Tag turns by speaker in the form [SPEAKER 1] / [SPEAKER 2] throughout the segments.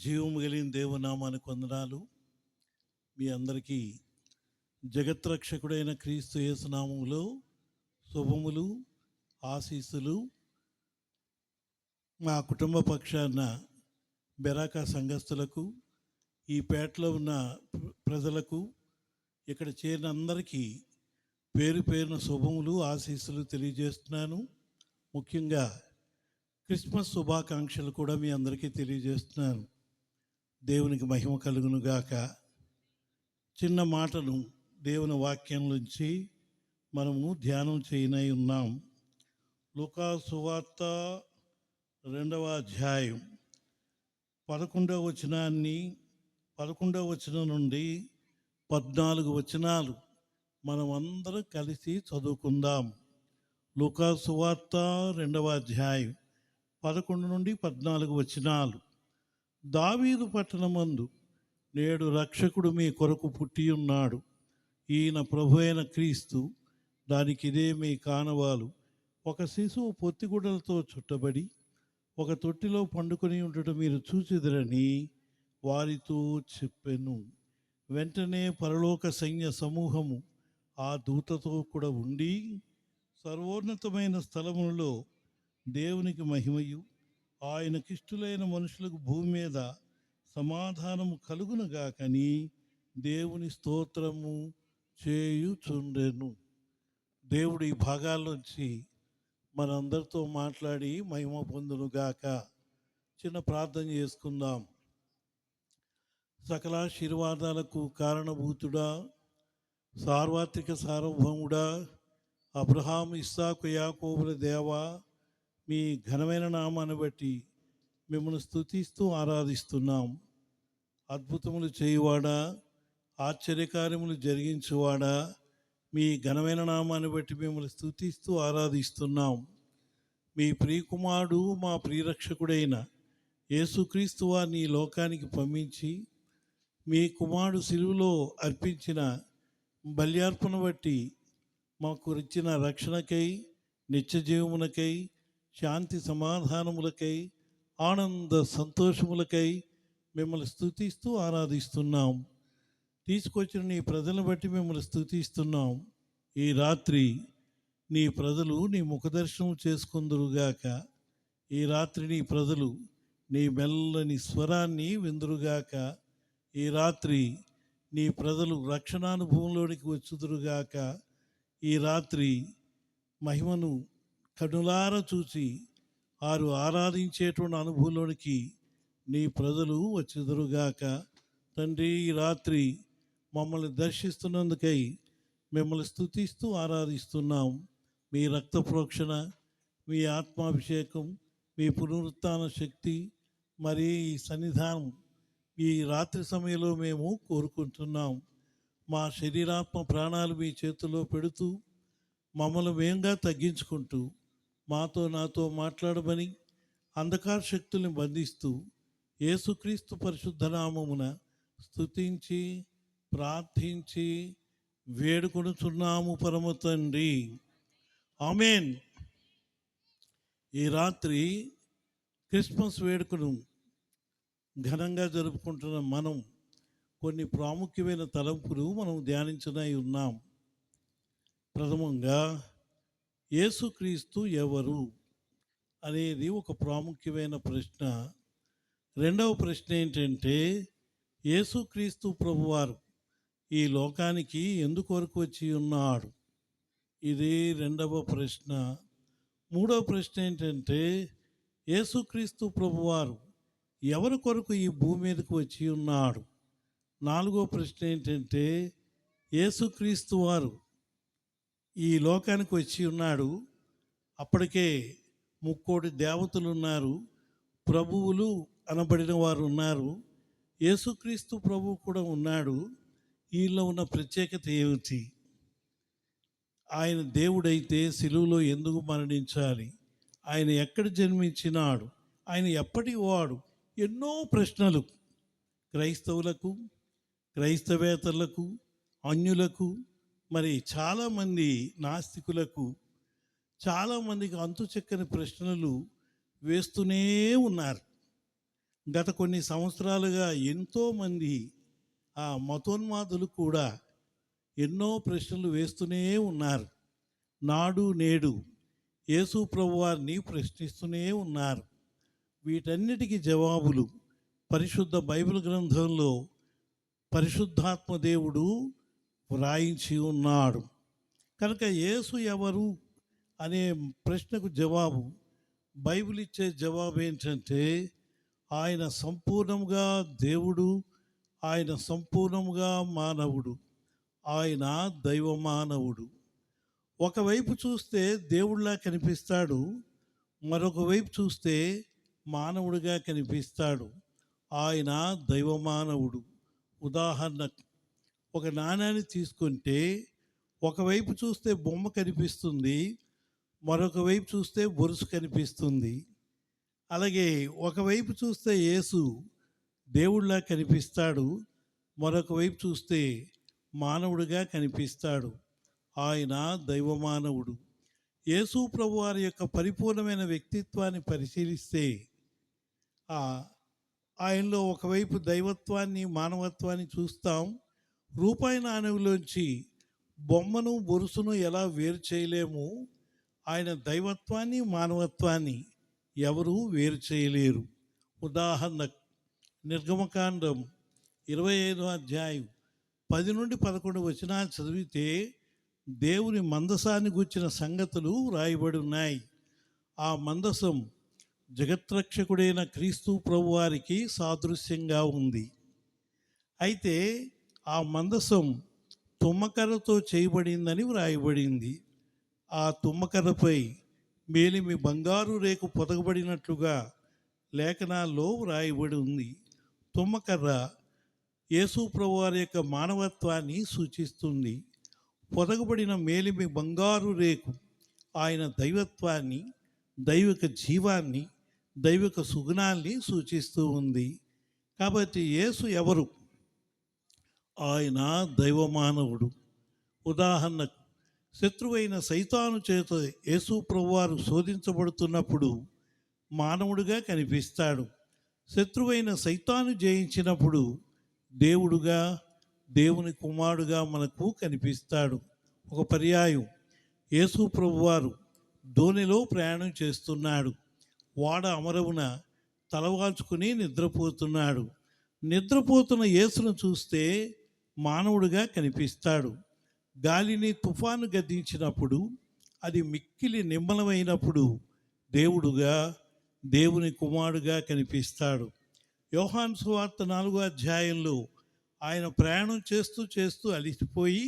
[SPEAKER 1] జీవము కలిగిన దేవునామానికి వందనాలు. మీ అందరికీ జగత్రక్షకుడైన క్రీస్తు యేసునామములో శుభములు, ఆశీస్సులు. మా కుటుంబ పక్షాన బెరాకా సంఘస్థులకు, ఈ పేటలో ఉన్న ప్రజలకు, ఇక్కడ చేరిన అందరికీ పేరు పేరున శుభములు, ఆశీస్సులు తెలియజేస్తున్నాను. ముఖ్యంగా క్రిస్మస్ శుభాకాంక్షలు కూడా మీ అందరికీ తెలియజేస్తున్నాను. దేవునికి మహిమ కలుగును గాక. చిన్న మాటను దేవుని వాక్యం నుంచి మనము ధ్యానం చేయనై ఉన్నాం. లూకా సువార్త 2వ అధ్యాయం 11వ వచనం నుండి 14 వచనాలు మనం అందరం కలిసి చదువుకుందాం. లూకా సువార్త 2వ అధ్యాయం 11 నుండి 14 వచనాలు. దావీదు పట్టణమందు నేడు రక్షకుడు మీ కొరకు పుట్టి ఉన్నాడు. ఈయన ప్రభు అయిన క్రీస్తు. దానికి ఇదే మీ కానవాలు. ఒక శిశువు పొత్తిగుడ్డలతో చుట్టబడి ఒక తొట్టిలో పండుకొని ఉండటం మీరు చూచెదరని వారితో చెప్పెను. వెంటనే పరలోక సైన్య సమూహము ఆ దూతతో కూడా ఉండి, సర్వోన్నతమైన స్థలములలో దేవునికి మహిమయు, ఆయనకిష్టులైన మనుషులకు భూమి మీద సమాధానము కలుగునుగాకని దేవుని స్తోత్రము చేయుచుండెను. దేవుడు ఈ భాగాల్లోంచి మనందరితో మాట్లాడి మహిమ పొందునుగాక. చిన్న ప్రార్థన చేసుకుందాం. సకల ఆశీర్వాదాలకు కారణభూతుడా, సార్వత్రిక సార్వభౌముడా, అబ్రహాం, ఇస్సాకు, యాకోబుల దేవా, మీ ఘనమైన నామాన్ని బట్టి మిమ్మల్ని స్తుతిస్తూ ఆరాధిస్తున్నాం. అద్భుతములు చేయువాడా, ఆశ్చర్యకార్యములు జరిగించువాడా, మీ ఘనమైన నామాన్ని బట్టి మిమ్మల్ని స్తుతిస్తూ ఆరాధిస్తున్నాం. మీ ప్రియకుమారుడు, మా ప్రియరక్షకుడైన యేసుక్రీస్తు వారిని ఈ లోకానికి పంపించి, మీ కుమారుడు సిలువలో అర్పించిన బల్యార్పణ బట్టి మాకు ఇచ్చిన రక్షణకై, నిత్యజీవమునకై, శాంతి సమాధానములకై, ఆనంద సంతోషములకై మిమ్మల్ని స్తుతిస్తూ ఆరాధిస్తున్నాం. తీసుకొచ్చిన నీ ప్రజలను బట్టి మిమ్మల్ని స్తుతిస్తున్నాం. ఈ రాత్రి నీ ప్రజలు నీ ముఖదర్శనం చేసుకుందురుగాక. ఈ రాత్రి నీ ప్రజలు నీ మెల్లని స్వరాన్ని విందురుగాక. ఈ రాత్రి నీ ప్రజలు రక్షణానుభవంలోనికి వచ్చుదురుగాక. ఈ రాత్రి మహిమను కనులారా చూసి వారు ఆరాధించేటువంటి అనుభవంలోనికి నీ ప్రజలు వచ్చుదురుగాక. తండ్రి, ఈ రాత్రి మమ్మల్ని దర్శిస్తున్నందుకై మిమ్మల్ని స్తుతిస్తూ ఆరాధిస్తున్నాం. మీ రక్త ప్రోక్షణ, మీ ఆత్మాభిషేకం, మీ పునరుత్థాన శక్తి, మరి ఈ సన్నిధానం ఈ రాత్రి సమయంలో మేము కోరుకుంటున్నాం. మా శరీరాత్మ ప్రాణాలు మీ చేతుల్లో పెడుతూ మమ్మల్ని వేగంగా తగ్గించుకుంటూ నాతో మాట్లాడమని అంధకార శక్తుల్ని బంధిస్తూ యేసుక్రీస్తు పరిశుద్ధ నామమున స్తుతించి ప్రార్థించి వేడుకొనుచున్నాము పరమ తండ్రి. ఆమేన్. ఈ రాత్రి క్రిస్మస్ వేడుకను ఘనంగా జరుపుకుంటున్న మనం కొన్ని ప్రాముఖ్యమైన తలంపులు మనం ధ్యానించనై ఉన్నాం. ప్రథమంగా, యేసుక్రీస్తు ఎవరు అనేది ఒక ప్రాముఖ్యమైన ప్రశ్న. రెండవ ప్రశ్న ఏంటంటే, యేసుక్రీస్తు ప్రభువారు ఈ లోకానికి ఎందుకొరకు వచ్చి ఉన్నాడు? ఇది రెండవ ప్రశ్న. మూడవ ప్రశ్న ఏంటంటే, యేసుక్రీస్తు ప్రభువారు ఎవరి కొరకు ఈ భూమి మీదకు వచ్చి ఉన్నాడు? నాలుగో ప్రశ్న ఏంటంటే, యేసుక్రీస్తు వారు ఈ లోకానికి వచ్చి ఉన్నాడు. అప్పటికే 3,000,000 దేవతలు ఉన్నారు, ప్రభువులు అనబడిన వారు ఉన్నారు, యేసుక్రీస్తు ప్రభువు కూడా ఉన్నాడు. వీళ్ళలో ఉన్న ప్రత్యేకత ఏమిటి? ఆయన దేవుడైతే సిలువలో ఎందుకు మరణించాలి? ఆయన ఎక్కడ జన్మించినాడు? ఆయన ఎప్పటి వాడు? ఎన్నో ప్రశ్నలు క్రైస్తవులకు, క్రైస్తవేతరులకు, అన్యులకు, మరి చాలామంది నాస్తికులకు, చాలామందికి అంతు చెక్కని ప్రశ్నలు వేస్తూనే ఉన్నారు. గత కొన్ని సంవత్సరాలుగా ఎంతోమంది మతోన్మాదులు కూడా ఎన్నో ప్రశ్నలు వేస్తూనే ఉన్నారు. నాడు నేడు యేసు ప్రభువారిని ప్రశ్నిస్తూనే ఉన్నారు. వీటన్నిటికీ జవాబులు పరిశుద్ధ బైబిల్ గ్రంథంలో పరిశుద్ధాత్మ దేవుడు వ్రాయించి ఉన్నాడు. కనుక యేసు ఎవరు అనే ప్రశ్నకు జవాబు, బైబిల్ ఇచ్చే జవాబు ఏంటంటే ఆయన సంపూర్ణంగా దేవుడు, ఆయన సంపూర్ణంగా మానవుడు, ఆయన దైవ మానవుడు. ఒకవైపు చూస్తే దేవుడిలా కనిపిస్తాడు, మరొక వైపు చూస్తే మానవుడిగా కనిపిస్తాడు. ఆయన దైవ మానవుడు. ఉదాహరణకు ఒక నాణ్యాన్ని తీసుకుంటే ఒకవైపు చూస్తే బొమ్మ కనిపిస్తుంది, మరొక వైపు చూస్తే బొరుసు కనిపిస్తుంది. అలాగే ఒకవైపు చూస్తే యేసు దేవుడిలా కనిపిస్తాడు, మరొక వైపు చూస్తే మానవుడిగా కనిపిస్తాడు. ఆయన దైవమానవుడు. యేసు ప్రభు వారి యొక్క పరిపూర్ణమైన వ్యక్తిత్వాన్ని పరిశీలిస్తే ఆయనలో ఒకవైపు దైవత్వాన్ని మానవత్వాన్ని చూస్తాం. రూపాయి నాణెంలోంచి బొమ్మను బొరుసును ఎలా వేరు చేయలేము, ఆయన దైవత్వాన్ని మానవత్వాన్ని ఎవరూ వేరు చేయలేరు. ఉదాహరణకు నిర్గమకాండం 25వ అధ్యాయం 10 నుండి 11 వచనాలు చదివితే దేవుని మందసాన్ని గూర్చిన సంగతులు రాయబడి ఉన్నాయి. ఆ మందసం జగత్రక్షకుడైన క్రీస్తు ప్రభువారికి సాదృశ్యంగా ఉంది. అయితే ఆ మందసం తుమ్మకర్రతో చేయబడిందని వ్రాయబడింది. ఆ తుమ్మకర్రపై మేలిమి బంగారు రేకు పొదగబడినట్లుగా లేఖనాల్లో వ్రాయబడి ఉంది. తుమ్మకర్ర యేసు ప్రభువారి యొక్క మానవత్వాన్ని సూచిస్తుంది. పొదగబడిన మేలిమి బంగారు రేకు ఆయన దైవత్వాన్ని, దైవిక జీవాన్ని, దైవిక సుగుణాన్ని సూచిస్తూ ఉంది. కాబట్టి యేసు ఎవరు? ఆయన దైవమానవుడు. ఉదాహరణకు శత్రువైన సైతాను చేత యేసు ప్రభువారు శోధించబడుతున్నప్పుడు మానవుడిగా కనిపిస్తాడు. శత్రువైన సైతాను జయించినప్పుడు దేవుడుగా, దేవుని కుమారుడుగా మనకు కనిపిస్తాడు. ఒక పర్యాయం యేసు ప్రభువారు దోణిలో ప్రయాణం చేస్తున్నాడు. వాడ అమరవున తలవాల్చుకుని నిద్రపోతున్నాడు. నిద్రపోతున్న యేసును చూస్తే మానవుడిగా కనిపిస్తాడు. గాలిని తుఫాను గద్దించినప్పుడు, అది మిక్కిలి నిమ్మలమైనప్పుడు దేవుడుగా, దేవుని కుమారుడుగా కనిపిస్తాడు. యోహాను సువార్త 4వ అధ్యాయంలో ఆయన ప్రయాణం చేస్తూ చేస్తూ అలిసిపోయి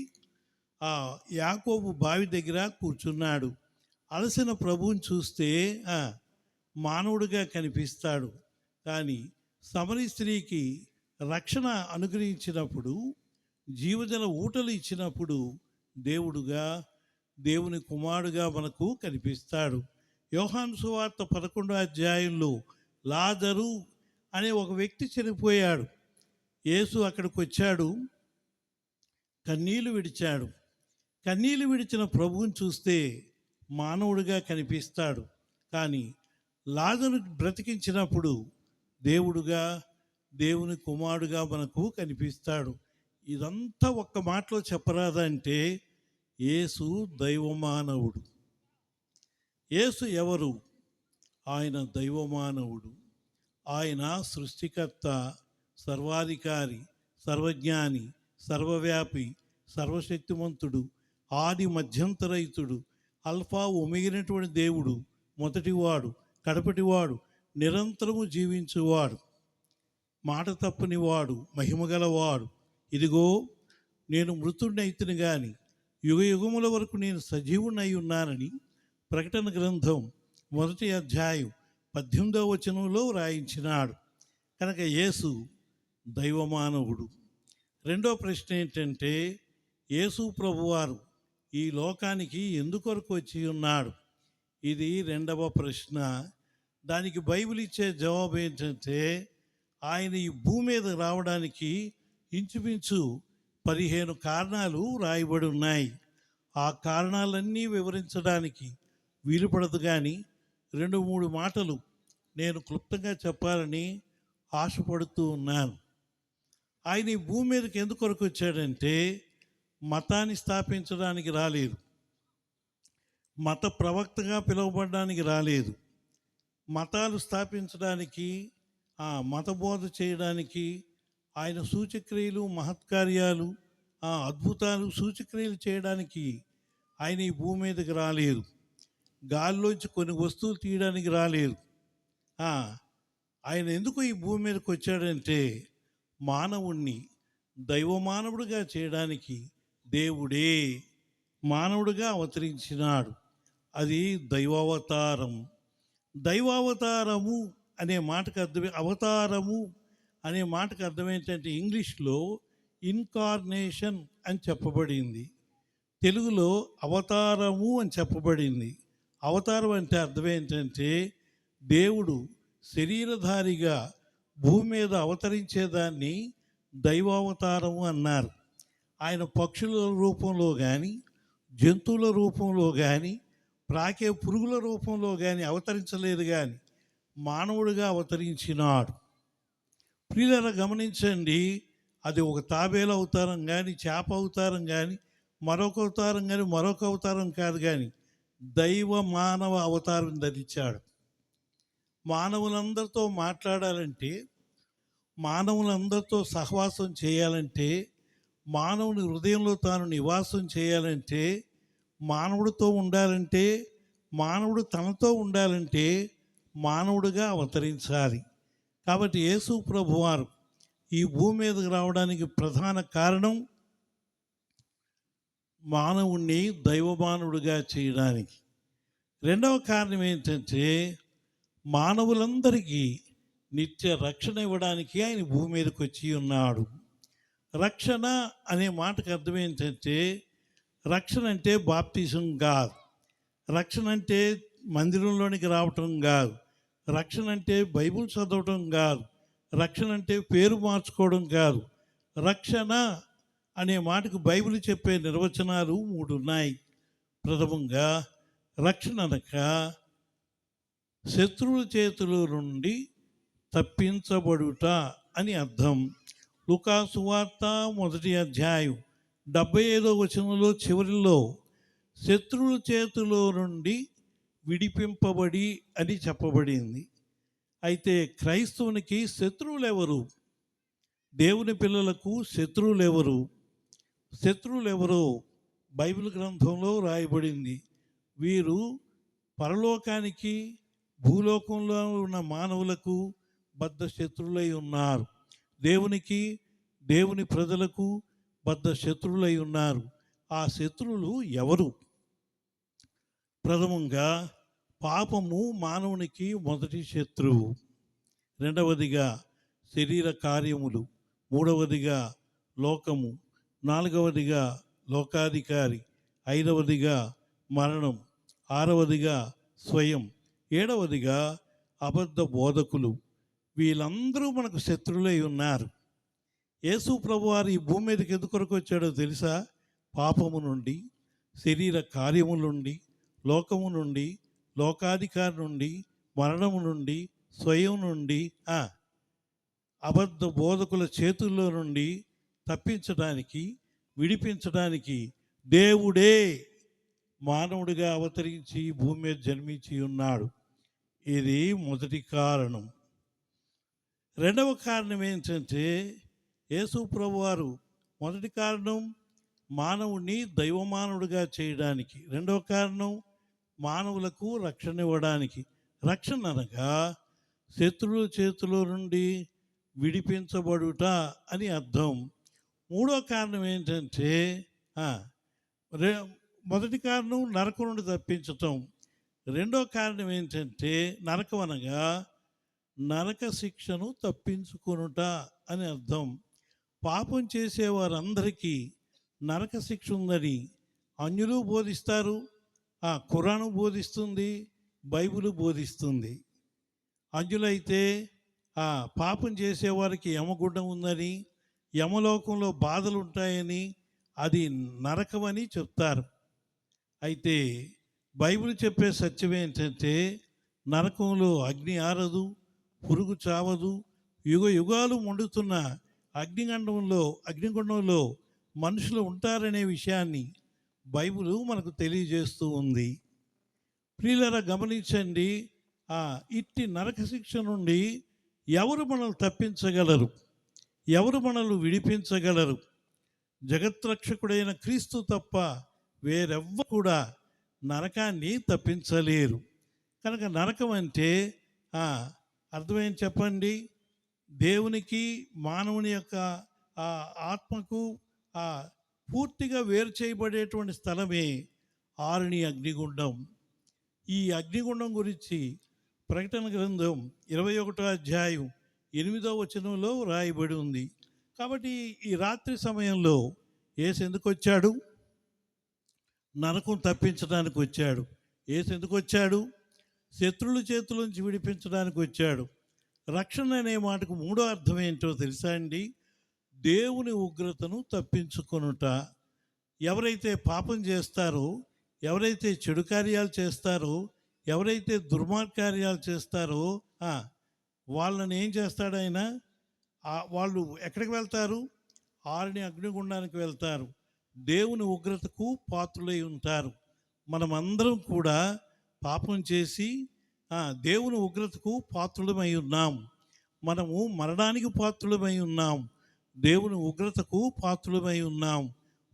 [SPEAKER 1] యాకోబు బావి దగ్గర కూర్చున్నాడు. అలసిన ప్రభువుని చూస్తే మానవుడిగా కనిపిస్తాడు. కానీ సమరీ స్త్రీకి రక్షణ అనుగ్రహించినప్పుడు, జీవజల ఊటలు ఇచ్చినప్పుడు దేవుడుగా, దేవుని కుమారుడుగా మనకు కనిపిస్తాడు. యోహాను సువార్త 11వ అధ్యాయంలో లాజరు అనే ఒక వ్యక్తి చనిపోయాడు. యేసు అక్కడికి వచ్చాడు, కన్నీళ్లు విడిచాడు. కన్నీళ్లు విడిచిన ప్రభువుని చూస్తే మానవుడిగా కనిపిస్తాడు. కానీ లాజరు బ్రతికించినప్పుడు దేవుడుగా, దేవుని కుమారుడుగా మనకు కనిపిస్తాడు. ఇదంతా ఒక్క మాటలో చెప్పరాదంటే యేసు దైవమానవుడు. యేసు ఎవరు? ఆయన దైవమానవుడు. ఆయన సృష్టికర్త, సర్వాధికారి, సర్వజ్ఞాని, సర్వవ్యాపి, సర్వశక్తిమంతుడు, ఆది మధ్యంతరహితుడు, అల్ఫా ఒమేగినటువంటి దేవుడు, మొదటివాడు, కడపటివాడు, నిరంతరము జీవించువాడు, మాట తప్పనివాడు, మహిమగలవాడు. ఇదిగో నేను మృతుడినైతిని గాని యుగ యుగముల వరకు నేను సజీవునై ఉన్నానని ప్రకటన గ్రంథం 1వ అధ్యాయం 18వ వచనంలో వ్రాయించినాడు. కనుక యేసు దైవమానవుడు. రెండో ప్రశ్న ఏంటంటే యేసు ప్రభువారు ఈ లోకానికి ఎందుకొరకు వచ్చి ఉన్నాడు? ఇది రెండవ ప్రశ్న. దానికి బైబిల్ ఇచ్చే జవాబు ఏంటంటే ఆయన ఈ భూమి మీద రావడానికి ఇంచుమించు 15 కారణాలు రాయబడి ఉన్నాయి. ఆ కారణాలన్నీ వివరించడానికి వీలుపడదు. కానీ 2-3 మాటలు నేను క్లుప్తంగా చెప్పాలని ఆశపడుతూ ఉన్నాను. ఆయన ఈ భూమి మీదకి ఎందుకొరకు వచ్చాడంటే మతాన్ని స్థాపించడానికి రాలేదు, మత ప్రవక్తగా పిలువబడడానికి రాలేదు, మతాలు స్థాపించడానికి, మతబోధ చేయడానికి, ఆయన సూచక్రియలు మహత్కార్యాలు అద్భుతాలు సూచక్రియలు చేయడానికి ఆయన ఈ భూమి మీదకి రాలేదు. గాల్లోంచి కొన్ని వస్తువులు తీయడానికి రాలేదు. ఆయన ఎందుకు ఈ భూమి మీదకి వచ్చాడంటే మానవుణ్ణి దైవమానవుడిగా చేయడానికి దేవుడే మానవుడిగా అవతరించినాడు. అది దైవావతారం. దైవావతారము అనే మాటకు అర్థమే, అవతారము అనే మాటకు అర్థం ఏంటంటే ఇంగ్లీష్లో ఇన్కార్నేషన్ అని చెప్పబడింది, తెలుగులో అవతారము అని చెప్పబడింది. అవతారం అంటే అర్థం ఏంటంటే దేవుడు శరీరధారిగా భూమి మీద అవతరించేదాన్ని దైవావతారము అన్నారు. ఆయన పక్షుల రూపంలో కానీ, జంతువుల రూపంలో కానీ, ప్రాకే పురుగుల రూపంలో కానీ అవతరించలేదు, కానీ మానవుడిగా అవతరించినాడు. ప్రియులారా గమనించండి, అది ఒక తాబేలు అవతారం కానీ, చేప అవతారం కానీ, మరొక అవతారం కానీ, మరొక అవతారం కాదు, కానీ దైవ మానవ అవతారం ధరించాడు. మానవులందరితో మాట్లాడాలంటే, మానవులందరితో సహవాసం చేయాలంటే, మానవుని హృదయంలో తాను నివాసం చేయాలంటే, మానవుడితో ఉండాలంటే, మానవుడు తనతో ఉండాలంటే మానవుడిగా అవతరించాలి. కాబట్టి యేసు ప్రభువారు ఈ భూమి మీదకి రావడానికి ప్రధాన కారణం మానవుణ్ణి దైవమానవుడిగా చేయడానికి. రెండవ కారణం ఏంటంటే మానవులందరికీ నిత్య రక్షణ ఇవ్వడానికి ఆయన భూమి మీదకి వచ్చి ఉన్నాడు. రక్షణ అనే మాటకు అర్థం ఏంటంటే రక్షణ అంటే బాప్తిజం కాదు, రక్షణ అంటే మందిరంలోనికి రావటం కాదు, రక్షణ అంటే బైబిల్ చదవటం కాదు, రక్షణ అంటే పేరు మార్చుకోవడం కాదు. రక్షణ అనే మాటకు బైబిల్ చెప్పే నిర్వచనాలు 3 ఉన్నాయి. ప్రథమంగా రక్షణ అనగా శత్రువుల చేతుల నుండి తప్పించబడుట అని అర్థం. లూకా సువార్త 1వ అధ్యాయం 75వ వచనంలో చివరిలో శత్రువుల చేతిలో నుండి విడిపింపబడి అని చెప్పబడింది. అయితే క్రైస్తవునికి శత్రువులు ఎవరు? దేవుని పిల్లలకు శత్రువులు ఎవరు? శత్రువులు ఎవరో బైబిల్ గ్రంథంలో రాయబడింది. వీరు పరలోకానికి భూలోకంలో ఉన్న మానవులకు బద్ధ శత్రువులై ఉన్నారు. దేవునికి, దేవుని ప్రజలకు బద్ధ శత్రువులై ఉన్నారు. ఆ శత్రువులు ఎవరు? ప్రథమంగా పాపము మానవునికి మొదటి శత్రువు, రెండవదిగా శరీర కార్యములు, మూడవదిగా లోకము, నాలుగవదిగా లోకాధికారి, ఐదవదిగా మరణం, ఆరవదిగా స్వయం, ఏడవదిగా అబద్ధ బోధకులు. వీళ్ళందరూ మనకు శత్రువులై ఉన్నారు. యేసు ప్రభువారు ఈ భూమి మీదకి ఎందుకొరకు వచ్చాడో తెలుసా? పాపము నుండి, శరీర కార్యముల నుండి, లోకము నుండి, లోకాధికారి నుండి, మరణము నుండి, స్వయం నుండి, అబద్ధ బోధకుల చేతుల్లో నుండి తప్పించడానికి, విడిపించడానికి దేవుడే మానవుడిగా అవతరించి భూమి మీద జన్మించి ఉన్నాడు. ఇది మొదటి కారణం. రెండవ కారణం ఏంటంటే యేసు ప్రభువారు మొదటి కారణం మానవుడిని దైవమానవుడిగా చేయడానికి, రెండవ కారణం మానవులకు రక్షణ ఇవ్వడానికి. రక్షణ అనగా శత్రువుల చేతిలో నుండి విడిపించబడుట అని అర్థం. మూడో కారణం ఏంటంటే మొదటి కారణం నరకం నుండి తప్పించటం, రెండో కారణం ఏంటంటే నరకం అనగా నరక శిక్షను తప్పించుకొనుట అని అర్థం. పాపం చేసేవారందరికీ నరక శిక్ష ఉందని అన్యులు బోధిస్తారు, ఖురాను బోధిస్తుంది, బైబిల్ బోధిస్తుంది. అన్యులైతే పాపం చేసేవారికి యమగుండం ఉందని, యమలోకంలో బాధలు ఉంటాయని, అది నరకమని చెప్తారు. అయితే బైబిల్ చెప్పే సత్యం ఏంటంటే నరకంలో అగ్ని ఆరదు, పురుగు చావదు, యుగ యుగాలు మండుతున్న అగ్నిగుండంలో మనుషులు ఉంటారనే విషయాన్ని బైబిల్ మనకు తెలియజేస్తూ ఉంది. ప్రియులారా, గమనించండి, ఇట్టి నరక శిక్ష నుండి ఎవరు మనల్ని తప్పించగలరు? ఎవరు మనల్ని విడిపించగలరు? జగత్రక్షకుడైన క్రీస్తు తప్ప వేరెవ్వరు కూడా నరకాన్ని తప్పించలేరు. కనుక నరకం అంటే అర్థమేంటి చెప్పండి? దేవునికి మానవుని యొక్క ఆత్మకు పూర్తిగా వేరు చేయబడేటువంటి స్థలమే ఆరుని అగ్నిగుండం. ఈ అగ్నిగుండం గురించి ప్రకటన గ్రంథం 21వ అధ్యాయం 8వ వచనంలో రాయబడి ఉంది. కాబట్టి ఈ రాత్రి సమయంలో యేసు ఎందుకు వచ్చాడు? నరకం తప్పించడానికి వచ్చాడు. యేసు ఎందుకు వచ్చాడు? శత్రువుల చేతుల నుంచి విడిపించడానికి వచ్చాడు. రక్షణ అనే మాటకు మూడో అర్థం ఏంటో తెలుసా అండి? దేవుని ఉగ్రతను తప్పించుకొనుట. ఎవరైతే పాపం చేస్తారో, ఎవరైతే చెడు కార్యాలు చేస్తారో, ఎవరైతే దుర్మార్గాలు చేస్తారో వాళ్ళని ఏం చేస్తాడు ఆయన? వాళ్ళు ఎక్కడికి వెళ్తారు? ఆరుని అగ్నిగుండానికి వెళ్తారు. దేవుని ఉగ్రతకు పాత్రులై ఉంటారు. మనమందరం కూడా పాపం చేసి దేవుని ఉగ్రతకు పాత్రులమై ఉన్నాం. మనము మరణానికి పాత్రులమై ఉన్నాం. దేవుని ఉగ్రతకు పాత్రులమై ఉన్నాం.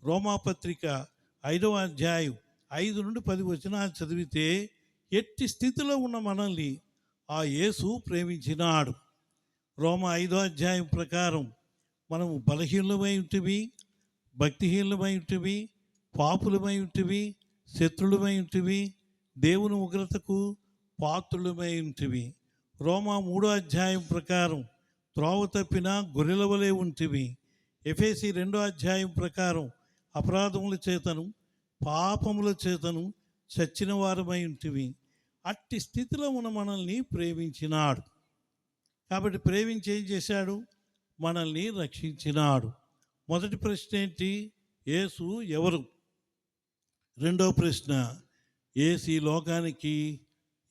[SPEAKER 1] రోమాపత్రిక 5వ అధ్యాయం 5 నుండి 10 వచనాలు చదివితే, ఎట్టి స్థితిలో ఉన్న మనల్ని ఆ యేసు ప్రేమించినాడు. రోమా 5వ అధ్యాయం ప్రకారం మనము బలహీనులమై ఉంటివి, భక్తిహీనులమై ఉంటివి, పాపులమై ఉంటివి, శత్రులమై ఉంటివి, దేవుని ఉగ్రతకు పాత్రులమై ఉంటివి. రోమా 3వ అధ్యాయం ప్రకారం త్రోవ తప్పిన గొర్రెల వలె ఉంటివి. ఎఫెసీ 2వ అధ్యాయం ప్రకారం అపరాధముల చేతను పాపముల చేతను చచ్చిన వారమై ఉంటివి. అట్టి స్థితిలో ఉన్న మనల్ని ప్రేమించినాడు. కాబట్టి ప్రేమించి ఏం చేశాడు? మనల్ని రక్షించినాడు. మొదటి ప్రశ్న ఏంటి? యేసు ఎవరు? రెండవ ప్రశ్న, యేసు ఈ లోకానికి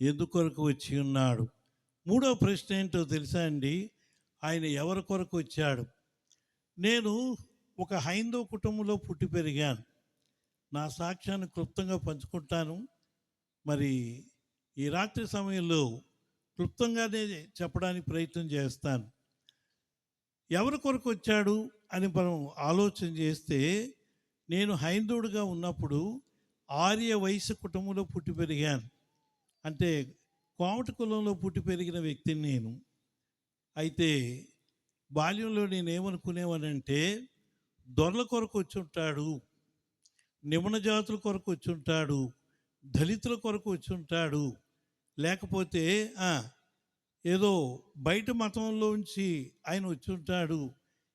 [SPEAKER 1] ఎందుకొరకు వచ్చి ఉన్నాడు? మూడవ ప్రశ్న ఏంటో తెలుసా అండి? ఆయన ఎవరి కొరకు వచ్చాడు? నేను ఒక హైందవ కుటుంబంలో పుట్టి పెరిగాను. నా సాక్ష్యాన్ని క్లుప్తంగా పంచుకుంటాను. మరి ఈ రాత్రి సమయంలో క్లుప్తంగానే చెప్పడానికి ప్రయత్నం చేస్తాను. ఎవరి కొరకు వచ్చాడు అని మనం ఆలోచన చేస్తే, నేను హైందవుడిగా ఉన్నప్పుడు ఆర్య వైశ్య కుటుంబంలో పుట్టి పెరిగాను. అంటే కోమట కులంలో పుట్టి పెరిగిన వ్యక్తిని నేను. అయితే బాల్యంలో నేనేమనుకునేవానంటే, దొరల కొరకు వచ్చి ఉంటాడు, నిమ్న జాతుల కొరకు వచ్చి ఉంటాడు, దళితుల కొరకు వచ్చి ఉంటాడు, లేకపోతే ఏదో బయట మతంలోంచి ఆయన వచ్చి ఉంటాడు.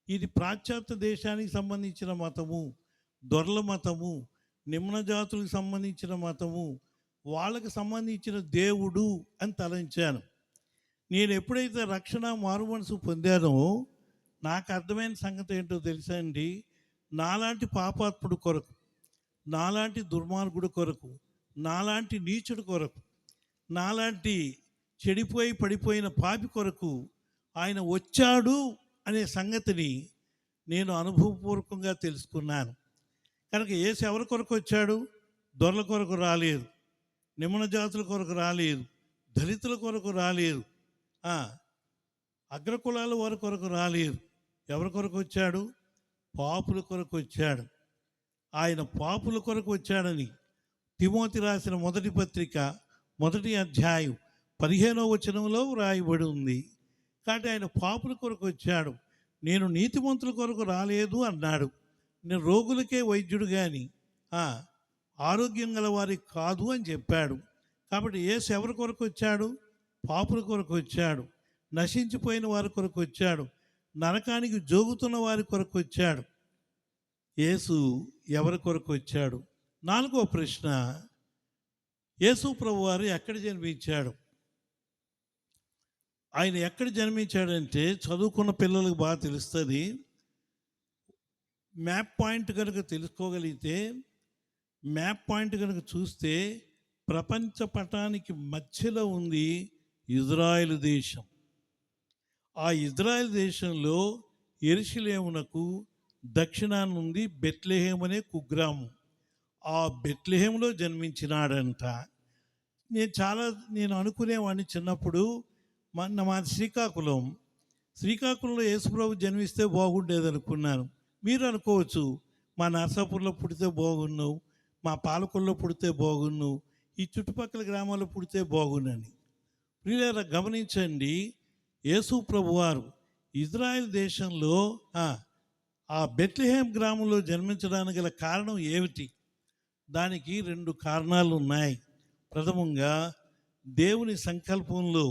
[SPEAKER 1] ఇది పాశ్చాత్య దేశానికి సంబంధించిన మతము, దొరల మతము, నిమ్న జాతులకు సంబంధించిన మతము, వాళ్ళకి సంబంధించిన దేవుడు అని తలంచాను. నేను ఎప్పుడైతే రక్షణ మారుమనసు పొందానో నాకు అర్థమైన సంగతి ఏంటో తెలుసా అండి? నాలాంటి పాపాత్ముడు కొరకు, నాలాంటి దుర్మార్గుడు కొరకు, నాలాంటి నీచుడు కొరకు, నాలాంటి చెడిపోయి పడిపోయిన పాపి కొరకు ఆయన వచ్చాడు అనే సంగతిని నేను అనుభవపూర్వకంగా తెలుసుకున్నాను. కనుక యేసు ఎవరి కొరకు వచ్చాడు? దొరల కొరకు రాలేదు, నిమ్న జాతుల కొరకు రాలేదు, దళితుల కొరకు రాలేదు, అగ్రకులాల వారి కొరకు రాలేదు. ఎవరి కొరకు వచ్చాడు? పాపుల కొరకు వచ్చాడు. ఆయన పాపుల కొరకు వచ్చాడని తిమోతి రాసిన మొదటి పత్రిక 1వ అధ్యాయం 15వ వచనంలో రాయబడి ఉంది. కాబట్టి ఆయన పాపుల కొరకు వచ్చాడు. నేను నీతిమంతుల కొరకు రాలేదు అన్నాడు. నేను రోగులకే వైద్యుడు కానీ ఆరోగ్యం గల వారికి కాదు అని చెప్పాడు. కాబట్టి యేసు ఎవరి కొరకు వచ్చాడు? పాపుల కొరకు వచ్చాడు, నశించిపోయిన వారి కొరకు వచ్చాడు, నరకానికి జోగుతున్న వారి కొరకు వచ్చాడు. యేసు ఎవరి కొరకు వచ్చాడు? 4వ ప్రశ్న, యేసు ప్రభు వారు ఎక్కడ జన్మించాడు? ఆయన ఎక్కడ జన్మించాడంటే చదువుకున్న పిల్లలకు బాగా తెలుస్తుంది. మ్యాప్ పాయింట్ కనుక తెలుసుకోగలిగితే, మ్యాప్ పాయింట్ కనుక చూస్తే ప్రపంచ పటానికి మధ్యలో ఉంది ఇజ్రాయెల్ దేశం. ఆ ఇజ్రాయెల్ దేశంలో యెరూషలేమునకు దక్షిణాన ఉంది బెత్లెహేము అనే కుగ్రామం. ఆ బెత్లెహేములో జన్మించినాడంట. నేను అనుకునేవాడిని చిన్నప్పుడు, మాది శ్రీకాకుళంలో యేసుప్రభు జన్మిస్తే బాగుండేది అనుకున్నాను. మీరు అనుకోవచ్చు, మా నరసాపురంలో పుడితే బాగున్నావు, మా పాలకొల్లో పుడితే బాగున్నావు, ఈ చుట్టుపక్కల గ్రామాల్లో పుడితే బాగుండని. ప్రియులారా గమనించండి, యేసు ప్రభువారు ఇజ్రాయెల్ దేశంలో ఆ బెత్లెహేం గ్రామంలో జన్మించడానికి గల కారణం ఏమిటి? దానికి 2 కారణాలు ఉన్నాయి. ప్రథమంగా, దేవుని సంకల్పంలో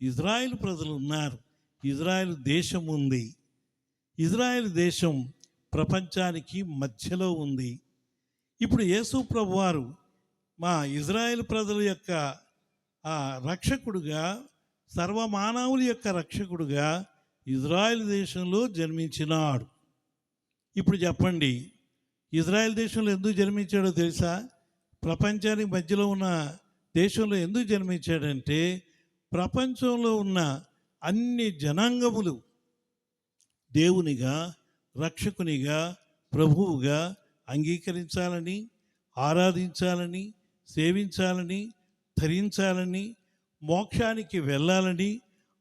[SPEAKER 1] ఇజ్రాయెల్ ప్రజలు ఉన్నారు, ఇజ్రాయెల్ దేశం ఉంది. ఇజ్రాయెల్ దేశం ప్రపంచానికి మధ్యలో ఉంది. ఇప్పుడు యేసు ప్రభువారు మా ఇజ్రాయెల్ ప్రజల యొక్క రక్షకుడుగా, సర్వమానవుల యొక్క రక్షకుడుగా ఇజ్రాయెల్ దేశంలో జన్మించినాడు. ఇప్పుడు చెప్పండి, ఇజ్రాయెల్ దేశంలో ఎందుకు జన్మించాడో తెలుసా? ప్రపంచానికి మధ్యలో ఉన్న దేశంలో ఎందుకు జన్మించాడంటే, ప్రపంచంలో ఉన్న అన్ని జనాంగములు దేవునిగా, రక్షకునిగా, ప్రభువుగా అంగీకరించాలని, ఆరాధించాలని, సేవించాలని, ధరించాలని, మోక్షానికి వెళ్ళాలని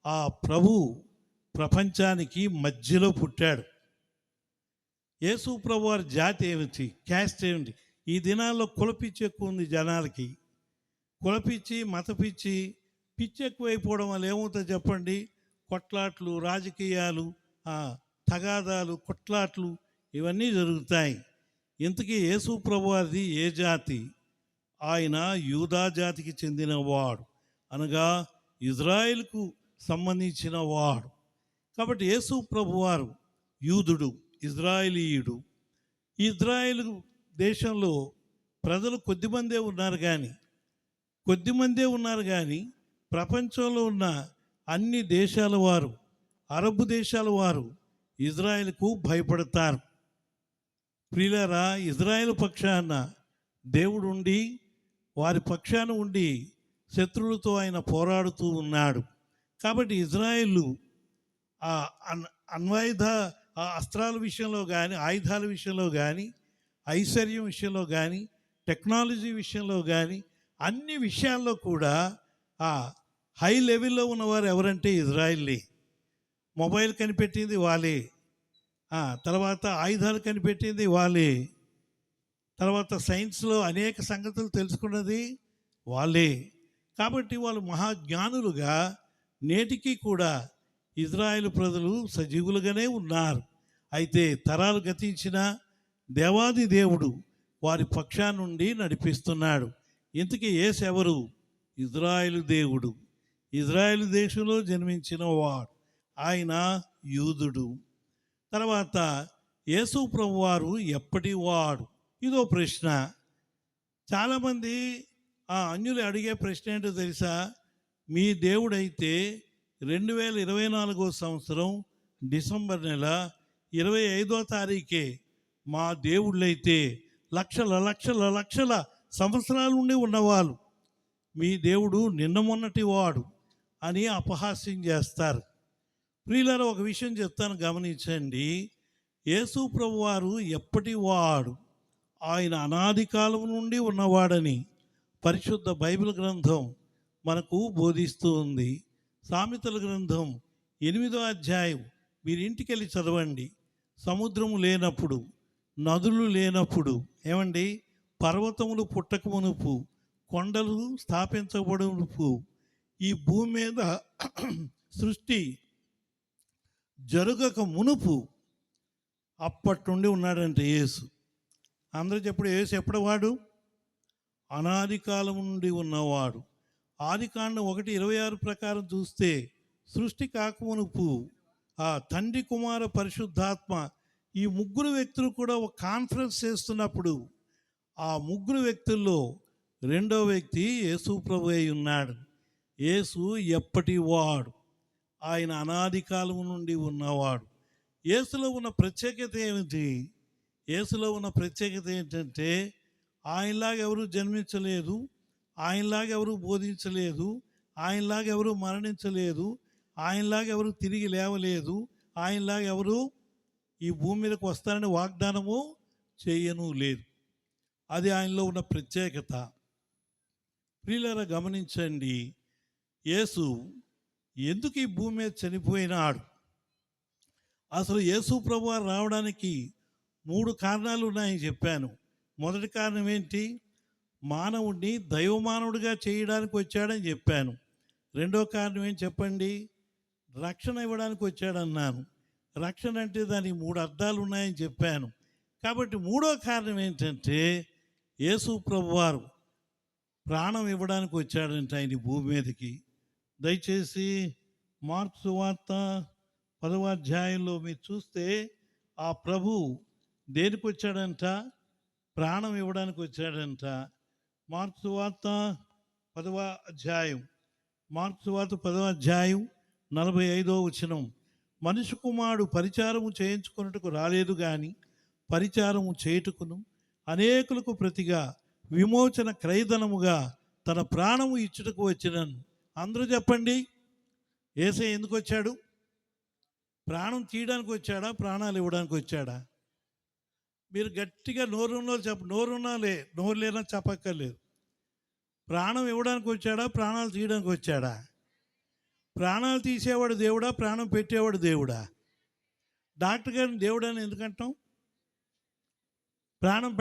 [SPEAKER 1] ఆ ప్రభు ప్రపంచానికి మధ్యలో పుట్టాడు. యేసు ప్రభు వారి జాతి ఏమిటి? క్యాస్ట్ ఏమిటి? ఈ దినాల్లో కులపిచ్చి ఎక్కువ ఉంది జనాలకి. కులపిచ్చి, మతపిచ్చి, పిచ్చి ఎక్కువైపోవడం వల్ల ఏమవుతుందో చెప్పండి? కొట్లాట్లు, రాజకీయాలు, తగాదాలు, కొట్లాట్లు ఇవన్నీ జరుగుతాయి. ఇంతకీ యేసు ప్రభు వారిది ఏ జాతి? ఆయన యూదా జాతికి చెందినవాడు, అనగా ఇజ్రాయెల్కు సంబంధించిన వాడు. కాబట్టి యేసు ప్రభువారు యూదుడు, ఇజ్రాయేలీయుడు. ఇజ్రాయెల్ దేశంలో ప్రజలు కొద్దిమందే ఉన్నారు కానీ ప్రపంచంలో ఉన్న అన్ని దేశాల వారు, అరబ్ దేశాల వారు ఇజ్రాయెల్కు భయపడతారు. ప్రియులారా, ఇజ్రాయెల్ పక్షాన దేవుడు ఉండి, వారి పక్షాన ఉండి శత్రువులతో ఆయన పోరాడుతూ ఉన్నాడు. కాబట్టి ఇజ్రాయెల్ అస్త్రాల విషయంలో కానీ, ఆయుధాల విషయంలో కానీ, ఐశ్వర్యం విషయంలో కానీ, టెక్నాలజీ విషయంలో కానీ, అన్ని విషయాల్లో కూడా హై లెవెల్లో ఉన్నవారు ఎవరంటే ఇజ్రాయెల్లే. మొబైల్ కనిపెట్టింది వాళ్ళే, తర్వాత ఆయుధాలు కనిపెట్టింది వాళ్ళే, తర్వాత సైన్స్లో అనేక సంగతులు తెలుసుకున్నది వాళ్ళే. కాబట్టి వాళ్ళు మహాజ్ఞానులుగా నేటికి కూడా ఇజ్రాయెల్ ప్రజలు సజీవులుగానే ఉన్నారు. అయితే తరాలు గతించిన దేవాది దేవుడు వారి పక్షా నుండి నడిపిస్తున్నాడు. ఇంతకీ యేసు ఎవరు? ఇజ్రాయెల్ దేవుడు, ఇజ్రాయెల్ దేశంలో జన్మించిన వాడు, ఆయన యూదుడు. తర్వాత యేసు ప్రభువారు ఎప్పటి వాడు? ఇదో ప్రశ్న. చాలామంది అన్యులు అడిగే ప్రశ్న ఏంటో తెలుసా? మీ దేవుడైతే 2024 సంవత్సరం డిసెంబర్ నెల 25వ తారీఖే మా దేవుళ్ళైతే లక్షల లక్షల లక్షల సంవత్సరాల నుండి ఉన్నవాళ్ళు, మీ దేవుడు నిన్న మొన్నటి వాడు అని అపహాస్యం చేస్తారు. ప్రియులారా, ఒక విషయం చెప్తాను, గమనించండి. యేసు ప్రభువారు ఎప్పటి వాడు? ఆయన అనాది కాలం నుండి ఉన్నవాడని పరిశుద్ధ బైబిల్ గ్రంథం మనకు బోధిస్తూ ఉంది. సామెతల గ్రంథం 8వ అధ్యాయం మీరు ఇంటికి వెళ్ళి చదవండి. సముద్రము లేనప్పుడు, నదులు లేనప్పుడు, ఏమండి, పర్వతములు పుట్టక మునుపు, కొండలు స్థాపించబడునుపు, ఈ భూమి మీద సృష్టి జరగక మునుపు అప్పటి నుండి ఉన్నాడంటే యేసు. అందరూ చెప్పుడు, యేసు ఎప్పటివాడు? అనాది కాలం నుండి ఉన్నవాడు. ఆదికాండం 1:26 ప్రకారం చూస్తే, సృష్టి కాకమునుపు తండ్రి, కుమార, పరిశుద్ధాత్మ ఈ ముగ్గురు వ్యక్తులు కూడా ఒక కాన్ఫరెన్స్ చేస్తున్నప్పుడు ఆ ముగ్గురు వ్యక్తుల్లో రెండో వ్యక్తి యేసు ప్రభు అయి ఉన్నాడు. యేసు ఎప్పటి వాడు? ఆయన అనాది కాలం నుండి ఉన్నవాడు. యేసులో ఉన్న ప్రత్యేకత ఏమిటి? యేసులో ఉన్న ప్రత్యేకత ఏంటంటే, ఆయనలాగా ఎవరు జన్మించలేదు, ఆయనలాగా ఎవరు బోధించలేదు, ఆయనలాగా ఎవరు మరణించలేదు, ఆయనలాగా ఎవరు తిరిగి లేవలేదు, ఆయనలాగా ఎవరు ఈ భూమి మీదకి వస్తారని వాగ్దానము చేయను లేదు. అది ఆయనలో ఉన్న ప్రత్యేకత. ప్రియులారా గమనించండి, యేసు ఎందుకు ఈ భూమి మీద చనిపోయినాడు? అసలు యేసు ప్రభువారు రావడానికి 3 కారణాలు ఉన్నాయని చెప్పాను. మొదటి కారణం ఏంటి? మానవుడిని దైవమానవుడిగా చేయడానికి వచ్చాడని చెప్పాను. రెండో కారణం ఏంటి చెప్పండి? రక్షణ ఇవ్వడానికి వచ్చాడన్నాను. రక్షణ అంటే దానికి 3 అర్థాలు ఉన్నాయని చెప్పాను. కాబట్టి 3వ కారణం ఏంటంటే యేసు ప్రభువారు ప్రాణం ఇవ్వడానికి వచ్చాడంటే ఆయన భూమి మీదకి. దయచేసి మార్కు సువార్త 10వ అధ్యాయంలో మీరు చూస్తే ఆ ప్రభు దేనికి వచ్చాడంట? ప్రాణం ఇవ్వడానికి వచ్చాడంట. మార్కు సువార్త 10వ అధ్యాయం, మార్కు సువార్త 10వ అధ్యాయం 45వ వచనం. మనిషి కుమారుడు పరిచారము చేయించుకున్నట్టుకు రాలేదు కానీ పరిచారము చేయుటకును అనేకులకు ప్రతిగా విమోచన క్రయధనముగా తన ప్రాణము ఇచ్చుటకు వచ్చినను. అందరూ చెప్పండి, యేసయ్య ఎందుకు వచ్చాడు? ప్రాణం తీయడానికి వచ్చాడా? ప్రాణాలు ఇవ్వడానికి వచ్చాడా? మీరు గట్టిగా నోరు లేనా చెప్పక్కర్లేదు. ప్రాణం ఇవ్వడానికి వచ్చాడా? ప్రాణాలు తీయడానికి వచ్చాడా? ప్రాణాలు తీసేవాడు దేవుడా? ప్రాణం పెట్టేవాడు దేవుడా? డాక్టర్ గారిని దేవుడు అని ఎందుకంటాం? ప్రాణం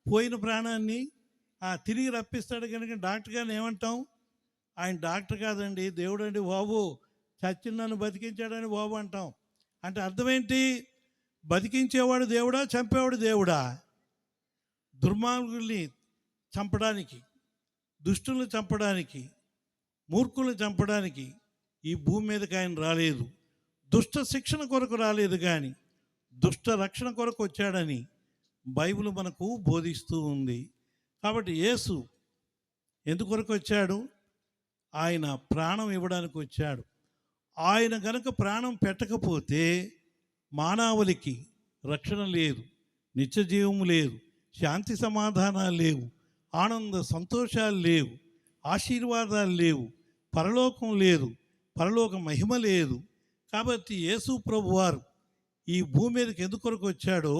[SPEAKER 1] పోయిన ప్రాణాన్ని తిరిగి రప్పిస్తాడు కనుక డాక్టర్ గారిని ఏమంటాం? ఆయన డాక్టర్ కాదండి, దేవుడు అండి బాబు, చచ్చిన నన్ను బతికించాడని బాబు అంటాం. అంటే అర్థం ఏంటి? బతికించేవాడు దేవుడా? చంపేవాడు దేవుడా? దుర్మార్గుల్ని చంపడానికి, దుష్టులను చంపడానికి, మూర్ఖులను చంపడానికి ఈ భూమి మీదకి ఆయన రాలేదు. దుష్ట శిక్షణ కొరకు రాలేదు కానీ దుష్ట రక్షణ కొరకు వచ్చాడని బైబిల్ మనకు బోధిస్తూ ఉంది. కాబట్టి యేసు ఎందుకొరకు వచ్చాడు? ఆయన ప్రాణం ఇవ్వడానికి వచ్చాడు. ఆయన గనక ప్రాణం పెట్టకపోతే మానవులకి రక్షణ లేదు, నిత్య జీవము లేదు, శాంతి సమాధానాలు లేవు, ఆనంద సంతోషాలు లేవు, ఆశీర్వాదాలు లేవు, పరలోకం లేదు, పరలోక మహిమ లేదు. కాబట్టి యేసు ప్రభువారు ఈ భూమి మీదకి ఎందుకొరకు వచ్చాడో,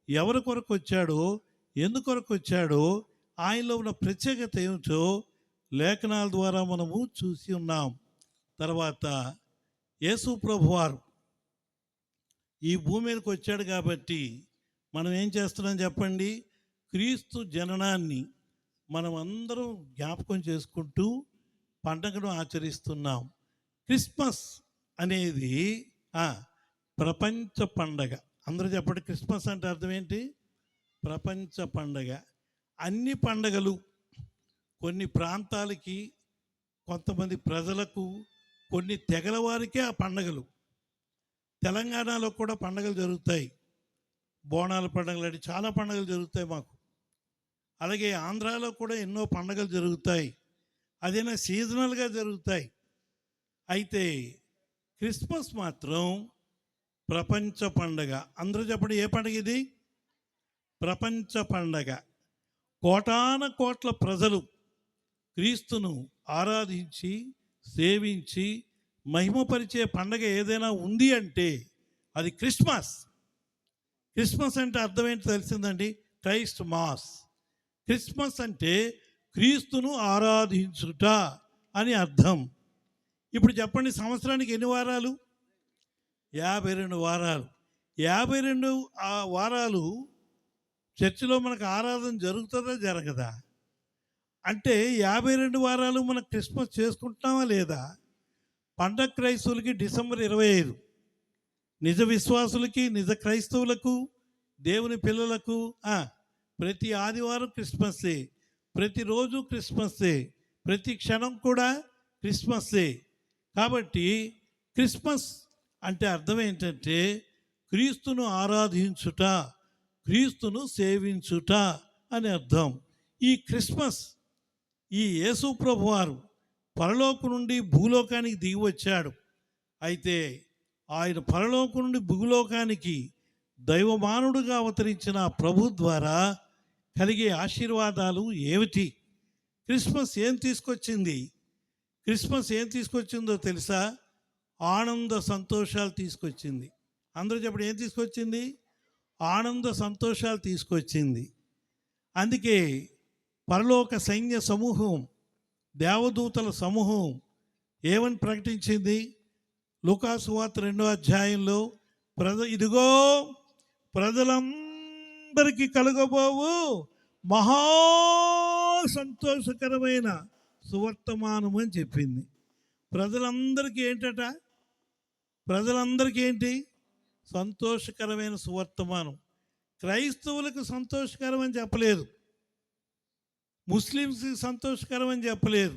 [SPEAKER 1] ఎవరి కొరకు వచ్చాడో, ఎందుకొరకు వచ్చాడో, ఆయనలో ఉన్న ప్రత్యేకత ఏమిటో లేఖనాల ద్వారా మనము చూసి ఉన్నాం. తర్వాత యేసు ప్రభువారు ఈ భూమి మీదకి వచ్చాడు కాబట్టి మనం ఏం చేస్తున్నాం చెప్పండి? క్రీస్తు జననాన్ని మనం అందరం జ్ఞాపకం చేసుకుంటూ పండగను ఆచరిస్తున్నాం. క్రిస్మస్ అనేది ప్రపంచ పండగ. అందరూ చెప్పండి, క్రిస్మస్ అంటే అర్థం ఏంటి? ప్రపంచ పండగ. అన్ని పండగలు కొన్ని ప్రాంతాలకి, కొంతమంది ప్రజలకు, కొన్ని తెగల వారికే ఆ పండగలు. తెలంగాణలో కూడా పండగలు జరుగుతాయి, బోనాల పండుగలు అంటే చాలా పండుగలు జరుగుతాయి మాకు. అలాగే ఆంధ్రాలో కూడా ఎన్నో పండుగలు జరుగుతాయి, అదైనా సీజనల్గా జరుగుతాయి. అయితే క్రిస్మస్ మాత్రం ప్రపంచ పండగ. అందరూ చెప్పండి, ఏ పండుగ ఇది? ప్రపంచ పండగ. కోటాన కోట్ల ప్రజలు క్రీస్తును ఆరాధించి, సేవించి, మహిమపరిచే పండగ ఏదైనా ఉంది అంటే అది క్రిస్మస్. క్రిస్మస్ అంటే అర్థం ఏంటి తెలిసిందండి? Christ mass. క్రిస్మస్ అంటే క్రీస్తును ఆరాధించుట అని అర్థం. ఇప్పుడు చెప్పండి, సంవత్సరానికి ఎన్ని వారాలు? 52 వారాలు. 52 వారాలు చర్చిలో మనకు ఆరాధన జరుగుతుందా జరగదా? అంటే 52 వారాలు మనం క్రిస్మస్ చేసుకుంటున్నామా లేదా? పండగ క్రైస్తవులకి డిసెంబర్ 25, నిజ విశ్వాసులకి, నిజ క్రైస్తవులకు, దేవుని పిల్లలకు ప్రతి ఆదివారం క్రిస్మస్సే, ప్రతిరోజు క్రిస్మస్సే, ప్రతి క్షణం కూడా క్రిస్మస్సే. కాబట్టి క్రిస్మస్ అంటే అర్థం ఏంటంటే క్రీస్తును ఆరాధించుట, క్రీస్తును సేవించుట అని అర్థం. ఈ క్రిస్మస్, ఈ యేసు ప్రభువారు పరలోకం నుండి భూలోకానికి దిగి వచ్చాడు. అయితే ఆయన పరలోకం నుండి భూలోకానికి దైవమానుడుగా అవతరించిన ప్రభు ద్వారా కలిగే ఆశీర్వాదాలు ఏమిటి? క్రిస్మస్ ఏం తీసుకొచ్చింది? క్రిస్మస్ ఏం తీసుకొచ్చిందో తెలుసా? ఆనంద సంతోషాలు తీసుకొచ్చింది. అందరూ చెప్పండి, ఏం తీసుకొచ్చింది? ఆనంద సంతోషాలు తీసుకొచ్చింది. అందుకే పరలోక సైన్య సమూహం, దేవదూతల సమూహం ఏమని ప్రకటించింది? లూకాసు సువార్త 2వ అధ్యాయంలో ఇదిగో ప్రజలందరికీ కలుగబోవు మహా సంతోషకరమైన సువర్తమానం అని చెప్పింది. ప్రజలందరికీ ఏంటట? ప్రజలందరికీ ఏంటి? సంతోషకరమైన సువర్తమానం. క్రైస్తవులకు సంతోషకరం అని చెప్పలేదు, ముస్లిమ్స్కి సంతోషకరం అని చెప్పలేదు,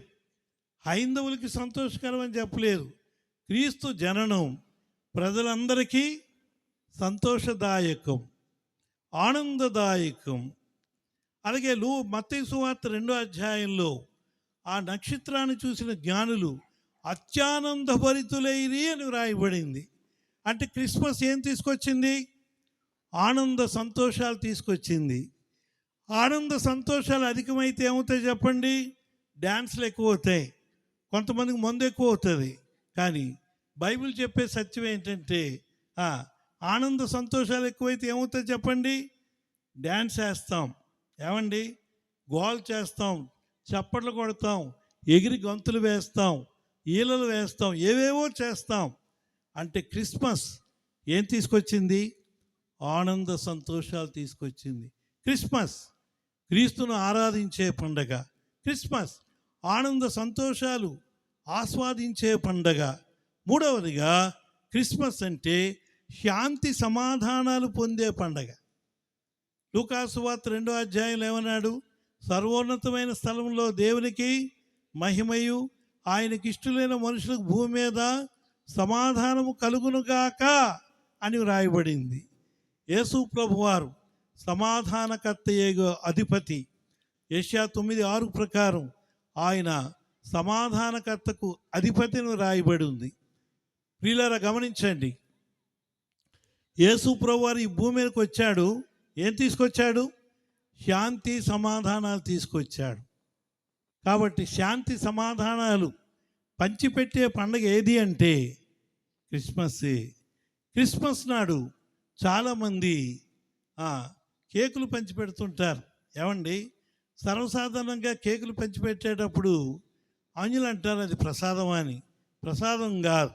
[SPEAKER 1] హైందవులకి సంతోషకరం అని చెప్పలేదు. క్రీస్తు జననం ప్రజలందరికీ సంతోషదాయకం, ఆనందదాయకం. అలాగే మత్తయి సువార్త 2వ అధ్యాయంలో ఆ నక్షత్రాన్ని చూసిన జ్ఞానులు అత్యానందభరితులైరి అని వ్రాయబడింది. అంటే క్రిస్మస్ ఏం తీసుకొచ్చింది? ఆనంద సంతోషాలు తీసుకొచ్చింది. ఆనంద సంతోషాలు అధికమైతే ఏమవుతాయి చెప్పండి? డ్యాన్స్లు ఎక్కువ అవుతాయి, కొంతమందికి మందు ఎక్కువ అవుతుంది. కానీ బైబిల్ చెప్పే సత్యం ఏంటంటే ఆనంద సంతోషాలు ఎక్కువైతే ఏమవుతాయి చెప్పండి? డ్యాన్స్ వేస్తాం, ఏమండి, గోల్ చేస్తాం, చప్పట్లు కొడతాం, ఎగిరి గంతులు వేస్తాం, ఈలలు వేస్తాం, ఏవేవో చేస్తాం. అంటే క్రిస్మస్ ఏం తీసుకొచ్చింది? ఆనంద సంతోషాలు తీసుకొచ్చింది. క్రిస్మస్ క్రీస్తును ఆరాధించే పండగ. క్రిస్మస్ ఆనంద సంతోషాలు ఆస్వాదించే పండగ. మూడవదిగా క్రిస్మస్ అంటే శాంతి సమాధానాలు పొందే పండగ. లూకాసు సువార్త 2వ అధ్యాయంలో ఏమన్నాడు? సర్వోన్నతమైన స్థలంలో దేవునికి మహిమయు, ఆయనకి ఇష్టలైన మనుషులకు భూమి మీద సమాధానము కలుగునుగాక అని వ్రాయబడింది. యేసు ప్రభువారు సమాధానకర్త అధిపతి. యెషయా 9:6 ప్రకారం ఆయన సమాధానకర్తకు అధిపతిని రాయబడి ఉంది. ప్రియులారా గమనించండి, యేసు ప్రభువారు ఈ భూమి మీదకి వచ్చాడు. ఏం తీసుకొచ్చాడు? శాంతి సమాధానాలు తీసుకొచ్చాడు. కాబట్టి శాంతి సమాధానాలు పంచిపెట్టే పండుగ ఏది అంటే క్రిస్మస్సే. క్రిస్మస్ నాడు చాలామంది కేకులు పంచిపెడుతుంటారు. ఏమండి, సర్వసాధారణంగా కేకులు పంచిపెట్టేటప్పుడు ఆంగ్యులు అంటారు అది ప్రసాదం అని. ప్రసాదం కాదు.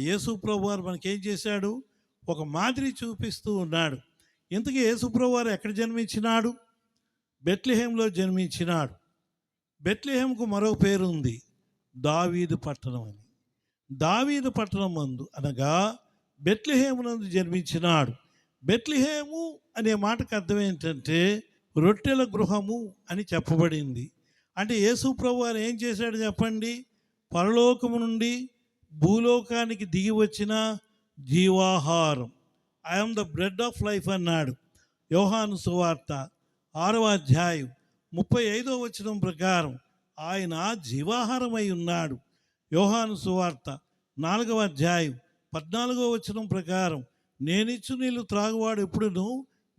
[SPEAKER 1] యేసు ప్రభువారు మనకేం చేశాడు? ఒక మాదిరి చూపిస్తూ ఉన్నాడు. ఇంతకీ యేసు ప్రభువారు ఎక్కడ జన్మించినాడు? బెత్లెహేంలో జన్మించినాడు. బెత్లెహేంకు మరో పేరు ఉంది, దావీదు పట్టణం అని. దావీదు పట్టణం మందు అనగా బెత్లెహేమునందు జన్మించినాడు. బెత్లెహేము అనే మాటకు అర్థం ఏంటంటే రొట్టెల గృహము అని చెప్పబడింది. అంటే యేసు ప్రభువారు ఏం చేశాడు చెప్పండి? పరలోకము నుండి భూలోకానికి దిగి వచ్చిన జీవాహారం. I'm the bread of life అన్నాడు. యోహాను సువార్త 6వ అధ్యాయం 35వ వచనం ప్రకారం ఆయన జీవాహారమై ఉన్నాడు. యోహాను సువార్త 4వ అధ్యాయం 14వ వచనం ప్రకారం నేనిచ్చు నీళ్లు త్రాగువాడు ఎప్పుడును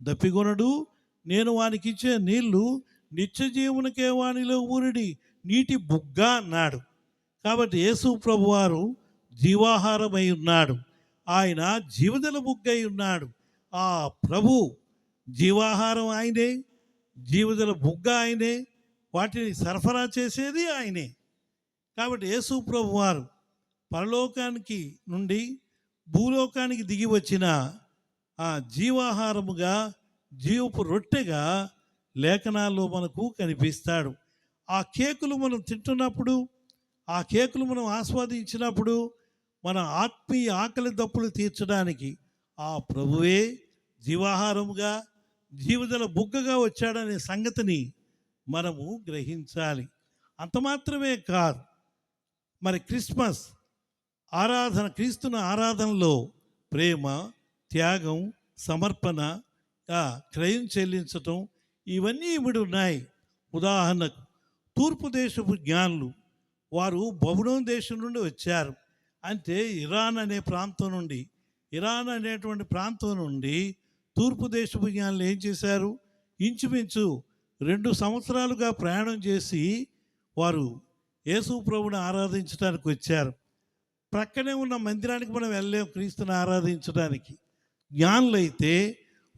[SPEAKER 1] దప్పికొనడు, నేను వానికి ఇచ్చే నీళ్లు నిత్య జీవనకే వానిలో ఊరిడి నీటి బుగ్గ అన్నాడు. కాబట్టి యేసు ప్రభువారు జీవాహారమై ఉన్నాడు. ఆయన జీవజల బుగ్గై ఉన్నాడు. ఆ ప్రభు జీవాహారం ఆయనే, జీవజల బుగ్గ ఆయనే, వాటిని సరఫరా చేసేది ఆయనే. కాబట్టి యేసు ప్రభువారు పరలోకానికి నుండి భూలోకానికి దిగి వచ్చిన ఆ జీవాహారముగా, జీవపు రొట్టెగా లేఖనాల్లో మనకు కనిపిస్తాడు. ఆ కేకులు మనం తింటున్నప్పుడు, ఆ కేకులు మనం ఆస్వాదించినప్పుడు మన ఆత్మీయ ఆకలి దప్పులు తీర్చడానికి ఆ ప్రభువే జీవాహారముగా, జీవజల బుగ్గగా వచ్చాడనే సంగతిని మనము గ్రహించాలి. అంత మాత్రమే కాదు, మరి క్రిస్మస్ ఆరాధన, క్రీస్తుని ఆరాధనలో ప్రేమ, త్యాగం, సమర్పణ, క్రయం చెల్లించటం ఇవన్నీ ఇమిడి ఉన్నాయి. ఉదాహరణకు తూర్పు దేశపు జ్ఞానులు వారు బబులోను దేశం నుండి వచ్చారు. అంటే ఇరాన్ అనేటువంటి ప్రాంతం నుండి తూర్పు దేశపు జ్ఞానులు ఏం చేశారు? ఇంచుమించు 2 సంవత్సరాలుగా ప్రయాణం చేసి వారు యేసు ప్రభుని ఆరాధించడానికి వచ్చారు. ప్రక్కనే ఉన్న మందిరానికి మనం వెళ్ళలేం క్రీస్తుని ఆరాధించడానికి. జ్ఞానులైతే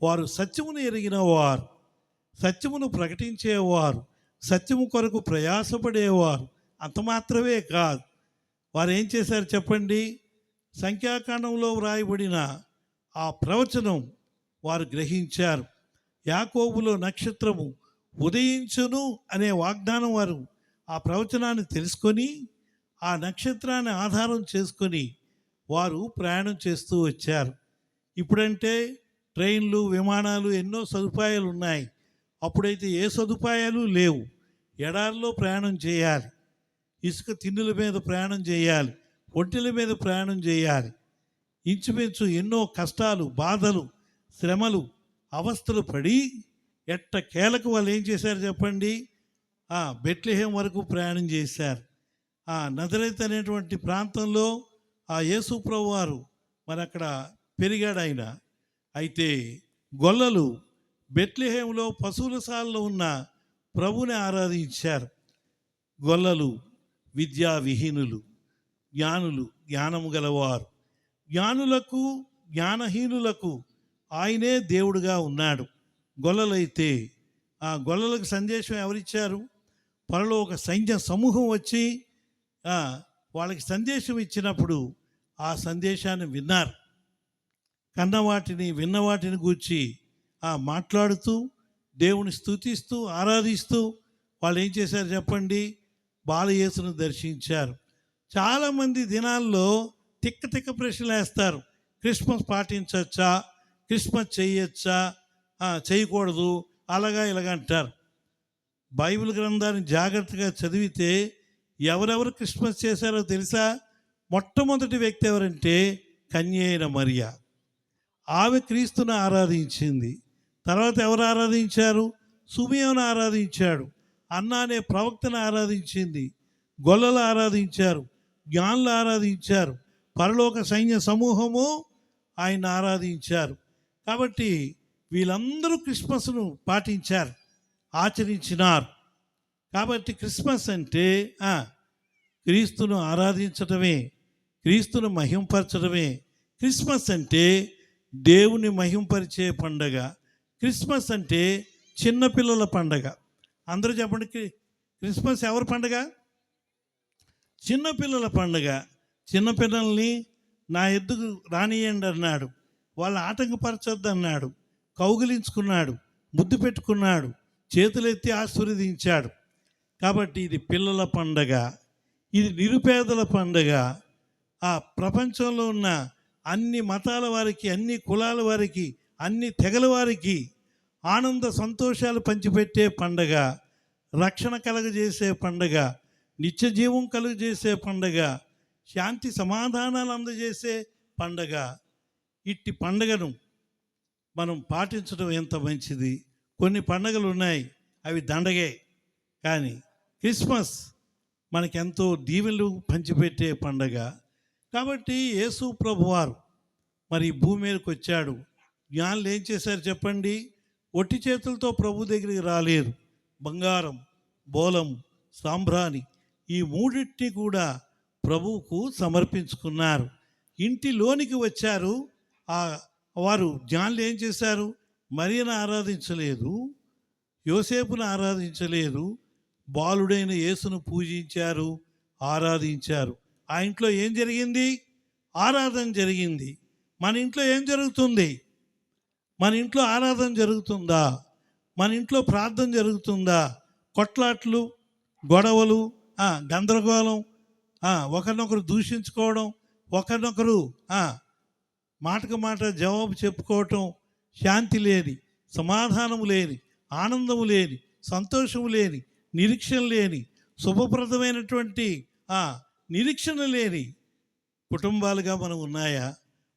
[SPEAKER 1] వారు సత్యమును ఎరిగిన వారు, సత్యమును ప్రకటించేవారు, సత్యము కొరకు ప్రయాసపడేవారు. అంత మాత్రమే కాదు, వారు ఏం చేశారు చెప్పండి? సంఖ్యాకాండంలో వ్రాయబడిన ఆ ప్రవచనం వారు గ్రహించారు. యాకోబులో నక్షత్రము ఉదయించును అనే వాగ్దానం వారు ఆ ప్రవచనాన్ని తెలుసుకొని ఆ నక్షత్రాన్ని ఆధారం చేసుకొని వారు ప్రయాణం చేస్తూ వచ్చారు. ఇప్పుడంటే ట్రైన్లు, విమానాలు, ఎన్నో సదుపాయాలు ఉన్నాయి. అప్పుడైతే ఏ సదుపాయాలు లేవు. ఎడారిలో ప్రయాణం చేయాలి, ఇసుక తిన్నుల మీద ప్రయాణం చేయాలి, ఒంటెల మీద ప్రయాణం చేయాలి. ఇంచుమించు ఎన్నో కష్టాలు, బాధలు, శ్రమలు, అవస్థలు పడి ఎట్టకేలకు వాళ్ళు ఏం చేశారు చెప్పండి? బెత్లెహేం వరకు ప్రయాణం చేశారు. నజరేతు అనేటువంటి ప్రాంతంలో యేసు ప్రభువు వారు మరి అక్కడ పెరిగాడు ఆయన. అయితే గొల్లలు బెత్లెహేంలో పశువుల సాలలో ఉన్న ప్రభుని ఆరాధించారు. గొల్లలు విద్యా విహీనులు, జ్ఞానులు జ్ఞానము గలవారు. జ్ఞానులకు జ్ఞానహీనులకు ఆయనే దేవుడుగా ఉన్నాడు. గొల్లలైతే ఆ గొల్లలకు సందేశం ఎవరిచ్చారు? పరలోక సైన్య సమూహం వచ్చి వాళ్ళకి సందేశం ఇచ్చినప్పుడు ఆ సందేశాన్ని విన్నారు. కన్నవాటిని విన్నవాటిని గూర్చి మాట్లాడుతూ దేవుని స్తుతిస్తూ ఆరాధిస్తూ వాళ్ళు ఏం చేశారు చెప్పండి? బాలయేసును దర్శించారు. చాలామంది దినాల్లో తిక్క ప్రశ్నలు వేస్తారు. క్రిస్మస్ పాటించవచ్చా, క్రిస్మస్ చేయొచ్చా, చేయకూడదు, అలాగా ఇలాగ అంటారు. బైబిల్ గ్రంథాన్ని జాగ్రత్తగా చదివితే ఎవరెవరు క్రిస్మస్ చేశారో తెలుసా? మొట్టమొదటి వ్యక్తి ఎవరంటే కన్య అయిన మరియ. ఆమె క్రీస్తును ఆరాధించింది. తర్వాత ఎవరు ఆరాధించారు? సుమియోను ఆరాధించాడు. అన్న అనే ప్రవక్తను ఆరాధించింది. గొల్లలు ఆరాధించారు, జ్ఞానులు ఆరాధించారు, పరలోక సైన్య సమూహము ఆయన ఆరాధించారు. కాబట్టి వీళ్ళందరూ క్రిస్మస్ను పాటించారు, ఆచరించినారు. కాబట్టి క్రిస్మస్ అంటే క్రీస్తును ఆరాధించడమే, క్రీస్తును మహింపరచడమే. క్రిస్మస్ అంటే దేవుని మహింపరిచే పండగ. క్రిస్మస్ అంటే చిన్నపిల్లల పండగ. అందరూ చెప్పండి, క్రిస్మస్ ఎవరి పండగ? చిన్నపిల్లల పండగ. చిన్నపిల్లల్ని నా ఎద్దుకు రానియండి అన్నాడు. వాళ్ళు ఆటంకపరచొద్దు అన్నాడు. కౌగిలించుకున్నాడు, ముద్దు పెట్టుకున్నాడు, చేతులెత్తి ఆశీర్వదించాడు. కాబట్టి ఇది పిల్లల పండగ, ఇది నిరుపేదల పండగ. ప్రపంచంలో ఉన్న అన్ని మతాల వారికి, అన్ని కులాల వారికి, అన్ని తెగల వారికి ఆనంద సంతోషాలు పంచిపెట్టే పండగ, రక్షణ కలుగజేసే పండగ, నిత్య జీవం కలుగజేసే పండగ, శాంతి సమాధానాలు అందజేసే పండగ. ఇట్టి పండగను మనం పాటించడం ఎంత మంచిది. కొన్ని పండగలు ఉన్నాయి, అవి దండగే. కానీ క్రిస్మస్ మనకెంతో దీవెనలు పంచిపెట్టే పండగ. కాబట్టి యేసు ప్రభువారు మరి భూమి మీదకి వచ్చాడు. జ్ఞానులు ఏం చేశారు చెప్పండి? ఒట్టి చేతులతో ప్రభు దగ్గరికి రాలేరు. బంగారం, బోలం, సాంబ్రాణి ఈ మూడింటిని కూడా ప్రభువుకు సమర్పించుకున్నారు. ఇంటిలోనికి వచ్చారు. వారు జ్ఞానులు ఏం చేశారు? మరియను ఆరాధించలేదు, యోసేపును ఆరాధించలేదు, బాలుడైన యేసును పూజించారు, ఆరాధించారు. ఆ ఇంట్లో ఏం జరిగింది? ఆరాధన జరిగింది. మన ఇంట్లో ఏం జరుగుతుంది? మన ఇంట్లో ఆరాధన జరుగుతుందా? మన ఇంట్లో ప్రార్థన జరుగుతుందా? కొట్లాట్లు, గొడవలు, గందరగోళం, ఒకరినొకరు దూషించుకోవడం, ఒకరినొకరు మాటకు మాట జవాబు చెప్పుకోవటం, శాంతి లేని, సమాధానము లేని, ఆనందము లేని, సంతోషము లేని, నిరీక్షణ లేని, శుభప్రదమైనటువంటి నిరీక్షణ లేని కుటుంబాలుగా మనం ఉన్నాయా?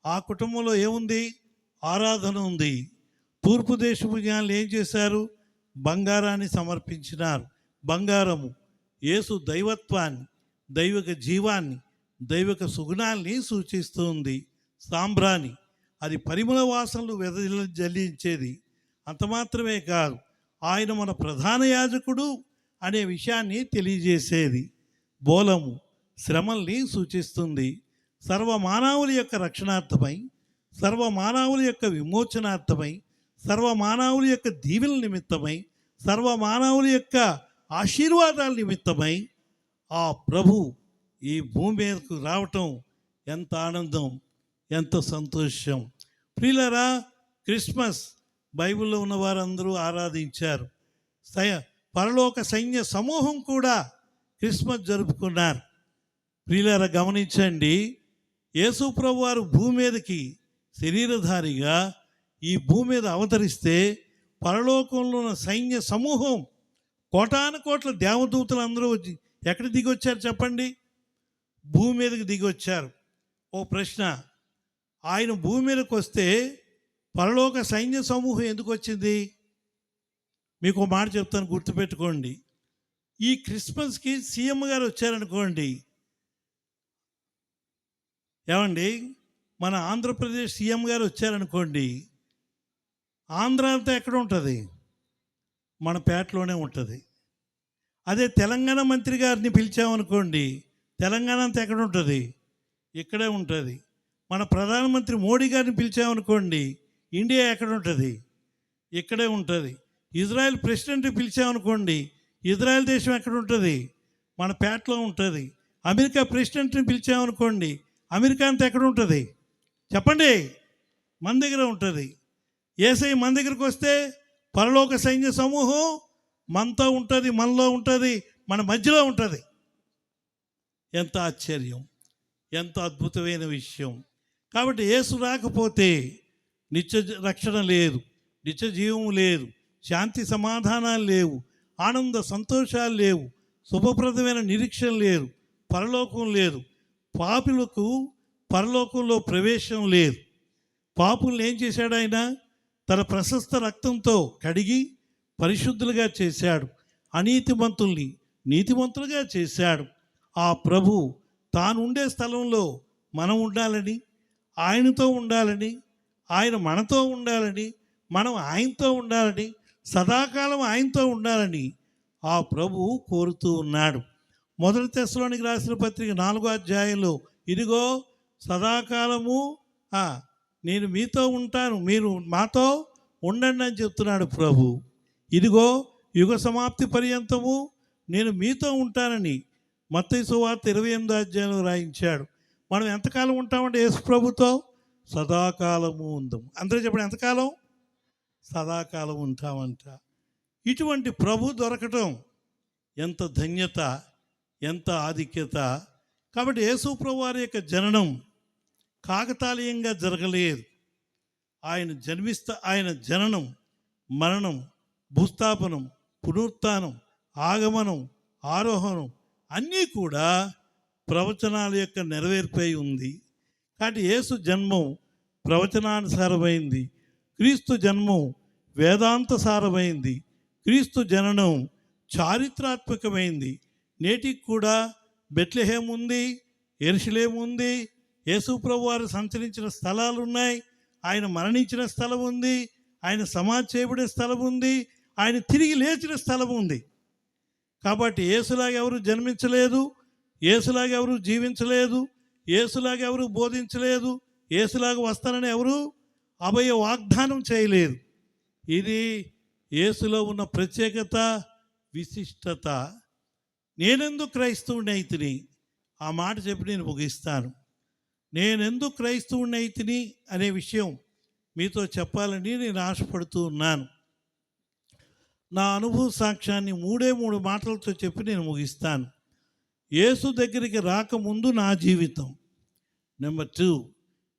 [SPEAKER 1] ఆ కుటుంబంలో ఏముంది? ఆరాధన ఉంది. తూర్పు దేశపు జ్ఞానులు ఏం చేశారు? బంగారాన్ని సమర్పించినారు. బంగారము యేసు దైవత్వాన్ని, దైవిక జీవాన్ని, దైవిక సుగుణాల్ని సూచిస్తుంది. సాంబ్రాణి అది పరిమళ వాసనలు వెదజల్లించేది. అంత మాత్రమే కాదు, ఆయన మన ప్రధాన యాజకుడు అనే విషయాన్ని తెలియజేసేది. బోలము శ్రమల్ని సూచిస్తుంది. సర్వమానవుల యొక్క రక్షణార్థమై, సర్వమానవుల యొక్క విమోచనార్థమై, సర్వమానవుల యొక్క దీవెన నిమిత్తమై, సర్వమానవుల యొక్క ఆశీర్వాదాల నిమిత్తమై ఆ ప్రభు ఈ భూమి మీదకు రావటం ఎంత ఆనందం, ఎంత సంతోషం. ప్రియులారా, క్రిస్మస్ బైబిల్లో ఉన్న వారందరూ ఆరాధించారు. పరలోక సైన్య సమూహం కూడా క్రిస్మస్ జరుపుకున్నారు. ప్రియులారా, గమనించండి, యేసు ప్రభు వారు భూమి మీదకి శరీరధారిగా ఈ భూమి మీద అవతరిస్తే పరలోకంలో ఉన్న సైన్య సమూహం కోటాను కోట్ల దేవదూతలు అందరూ వచ్చి ఎక్కడ దిగొచ్చారు చెప్పండి? భూమి మీదకి దిగొచ్చారు. ఓ ప్రశ్న, ఆయన భూమి మీదకి వస్తే పరలోక సైన్య సమూహం ఎందుకు వచ్చింది? మీకు ఒక మాట చెప్తాను, గుర్తుపెట్టుకోండి. ఈ క్రిస్మస్కి సీఎం గారు వచ్చారనుకోండి, ఏమండి, మన ఆంధ్రప్రదేశ్ సీఎం గారు వచ్చారనుకోండి, ఆంధ్ర అంతా ఎక్కడ ఉంటుంది? మన పేటలోనే ఉంటుంది. అదే తెలంగాణ మంత్రి గారిని పిలిచామనుకోండి, తెలంగాణ అంతా ఎక్కడ ఉంటుంది? ఇక్కడే ఉంటుంది. మన ప్రధానమంత్రి మోడీ గారిని పిలిచామనుకోండి, ఇండియా ఎక్కడ ఉంటుంది? ఇక్కడే ఉంటుంది. ఇజ్రాయెల్ ప్రెసిడెంట్ని పిలిచామనుకోండి, ఇజ్రాయెల్ దేశం ఎక్కడ ఉంటుంది? మన పేటలో ఉంటుంది. అమెరికా ప్రెసిడెంట్ని పిలిచామనుకోండి, అమెరికా అంతా ఎక్కడ ఉంటుంది చెప్పండి? మన దగ్గర ఉంటుంది. యేసయ్య మన దగ్గరికి వస్తే పరలోక సైన్య సమూహం మనతో ఉంటుంది, మనలో ఉంటుంది, మన మధ్యలో ఉంటుంది. ఎంత ఆశ్చర్యం, ఎంత అద్భుతమైన విషయం. కాబట్టి యేసు రాకపోతే నిత్య రక్షణ లేదు, నిత్య జీవం లేదు, శాంతి సమాధానాలు లేవు, ఆనంద సంతోషాలు లేవు, శుభప్రదమైన నిరీక్షణ లేదు, పరలోకం లేదు. పాపులకు పరలోకంలో ప్రవేశం లేదు. పాపుల్ని ఏం చేశాడు ఆయన? తన ప్రశస్త రక్తంతో కడిగి పరిశుద్ధులుగా చేశాడు. అనీతిమంతుల్ని నీతిమంతులుగా చేశాడు. ఆ ప్రభు తాను ఉండే స్థలంలో మనం ఉండాలని, ఆయనతో ఉండాలని, ఆయన మనతో ఉండాలని, మనం ఆయనతో ఉండాలని, సదాకాలం ఆయనతో ఉండాలని ఆ ప్రభు కోరుతూ ఉన్నాడు. 1 తెస్సలోనికి రాసిన పత్రిక 4వ అధ్యాయంలో, ఇదిగో సదాకాలము నేను మీతో ఉంటాను, మీరు మాతో ఉండండి అని చెప్తున్నాడు ప్రభు. ఇదిగో యుగ సమాప్తి పర్యంతము నేను మీతో ఉంటానని మత్తయి సువార్త 28వ అధ్యాయంలో రాయించాడు. మనం ఎంతకాలం ఉంటామంటే యేసు ప్రభుతో సదాకాలము ఉందాం. అందరూ చెప్పండి, ఎంతకాలం? సదాకాలం ఉంటామంట. ఇటువంటి ప్రభు దొరకటం ఎంత ధన్యత, ఎంత ఆధిక్యత. కాబట్టి యేసు ప్రభు వారి యొక్క జననం కాకతాళీయంగా జరగలేదు. ఆయన జననం, మరణం, భూస్థాపనం, పునరుత్థానం, ఆగమనం, ఆరోహణం అన్నీ కూడా ప్రవచనాల యొక్క నెరవేర్పై ఉంది. కాబట్టి యేసు జన్మం ప్రవచనానుసారమైంది, క్రీస్తు జన్మం వేదాంతసారమైంది, క్రీస్తు జననం చారిత్రాత్మకమైంది. నేటికి కూడా బెత్లెహేం ఉంది, యెరూషలేము ఉంది, యేసు ప్రభు వారు సంచరించిన స్థలాలు ఉన్నాయి, ఆయన మరణించిన స్థలం ఉంది, ఆయన సమాధి చేయబడిన స్థలం ఉంది, ఆయన తిరిగి లేచిన స్థలం ఉంది. కాబట్టి యేసులాగా ఎవరు జన్మించలేదు, యేసులాగా ఎవరు జీవించలేదు, యేసులాగా ఎవరు బోధించలేదు, యేసులాగా వస్తానని ఎవరు అభయ వాగ్దానం చేయలేదు. ఇది యేసులో ఉన్న ప్రత్యేకత, విశిష్టత. నేనెందుకు క్రైస్తవుని అయితిని, ఆ మాట చెప్పి నేను ముగిస్తాను. నేనెందుకు క్రైస్తవుని అయితిని అనే విషయం మీతో చెప్పాలని నేను ఆశపడుతూ ఉన్నాను. నా అనుభవ సాక్ష్యాన్ని 3 మాటలతో చెప్పి నేను ముగిస్తాను. యేసు దగ్గరికి రాకముందు నా జీవితం. నెంబర్ 2,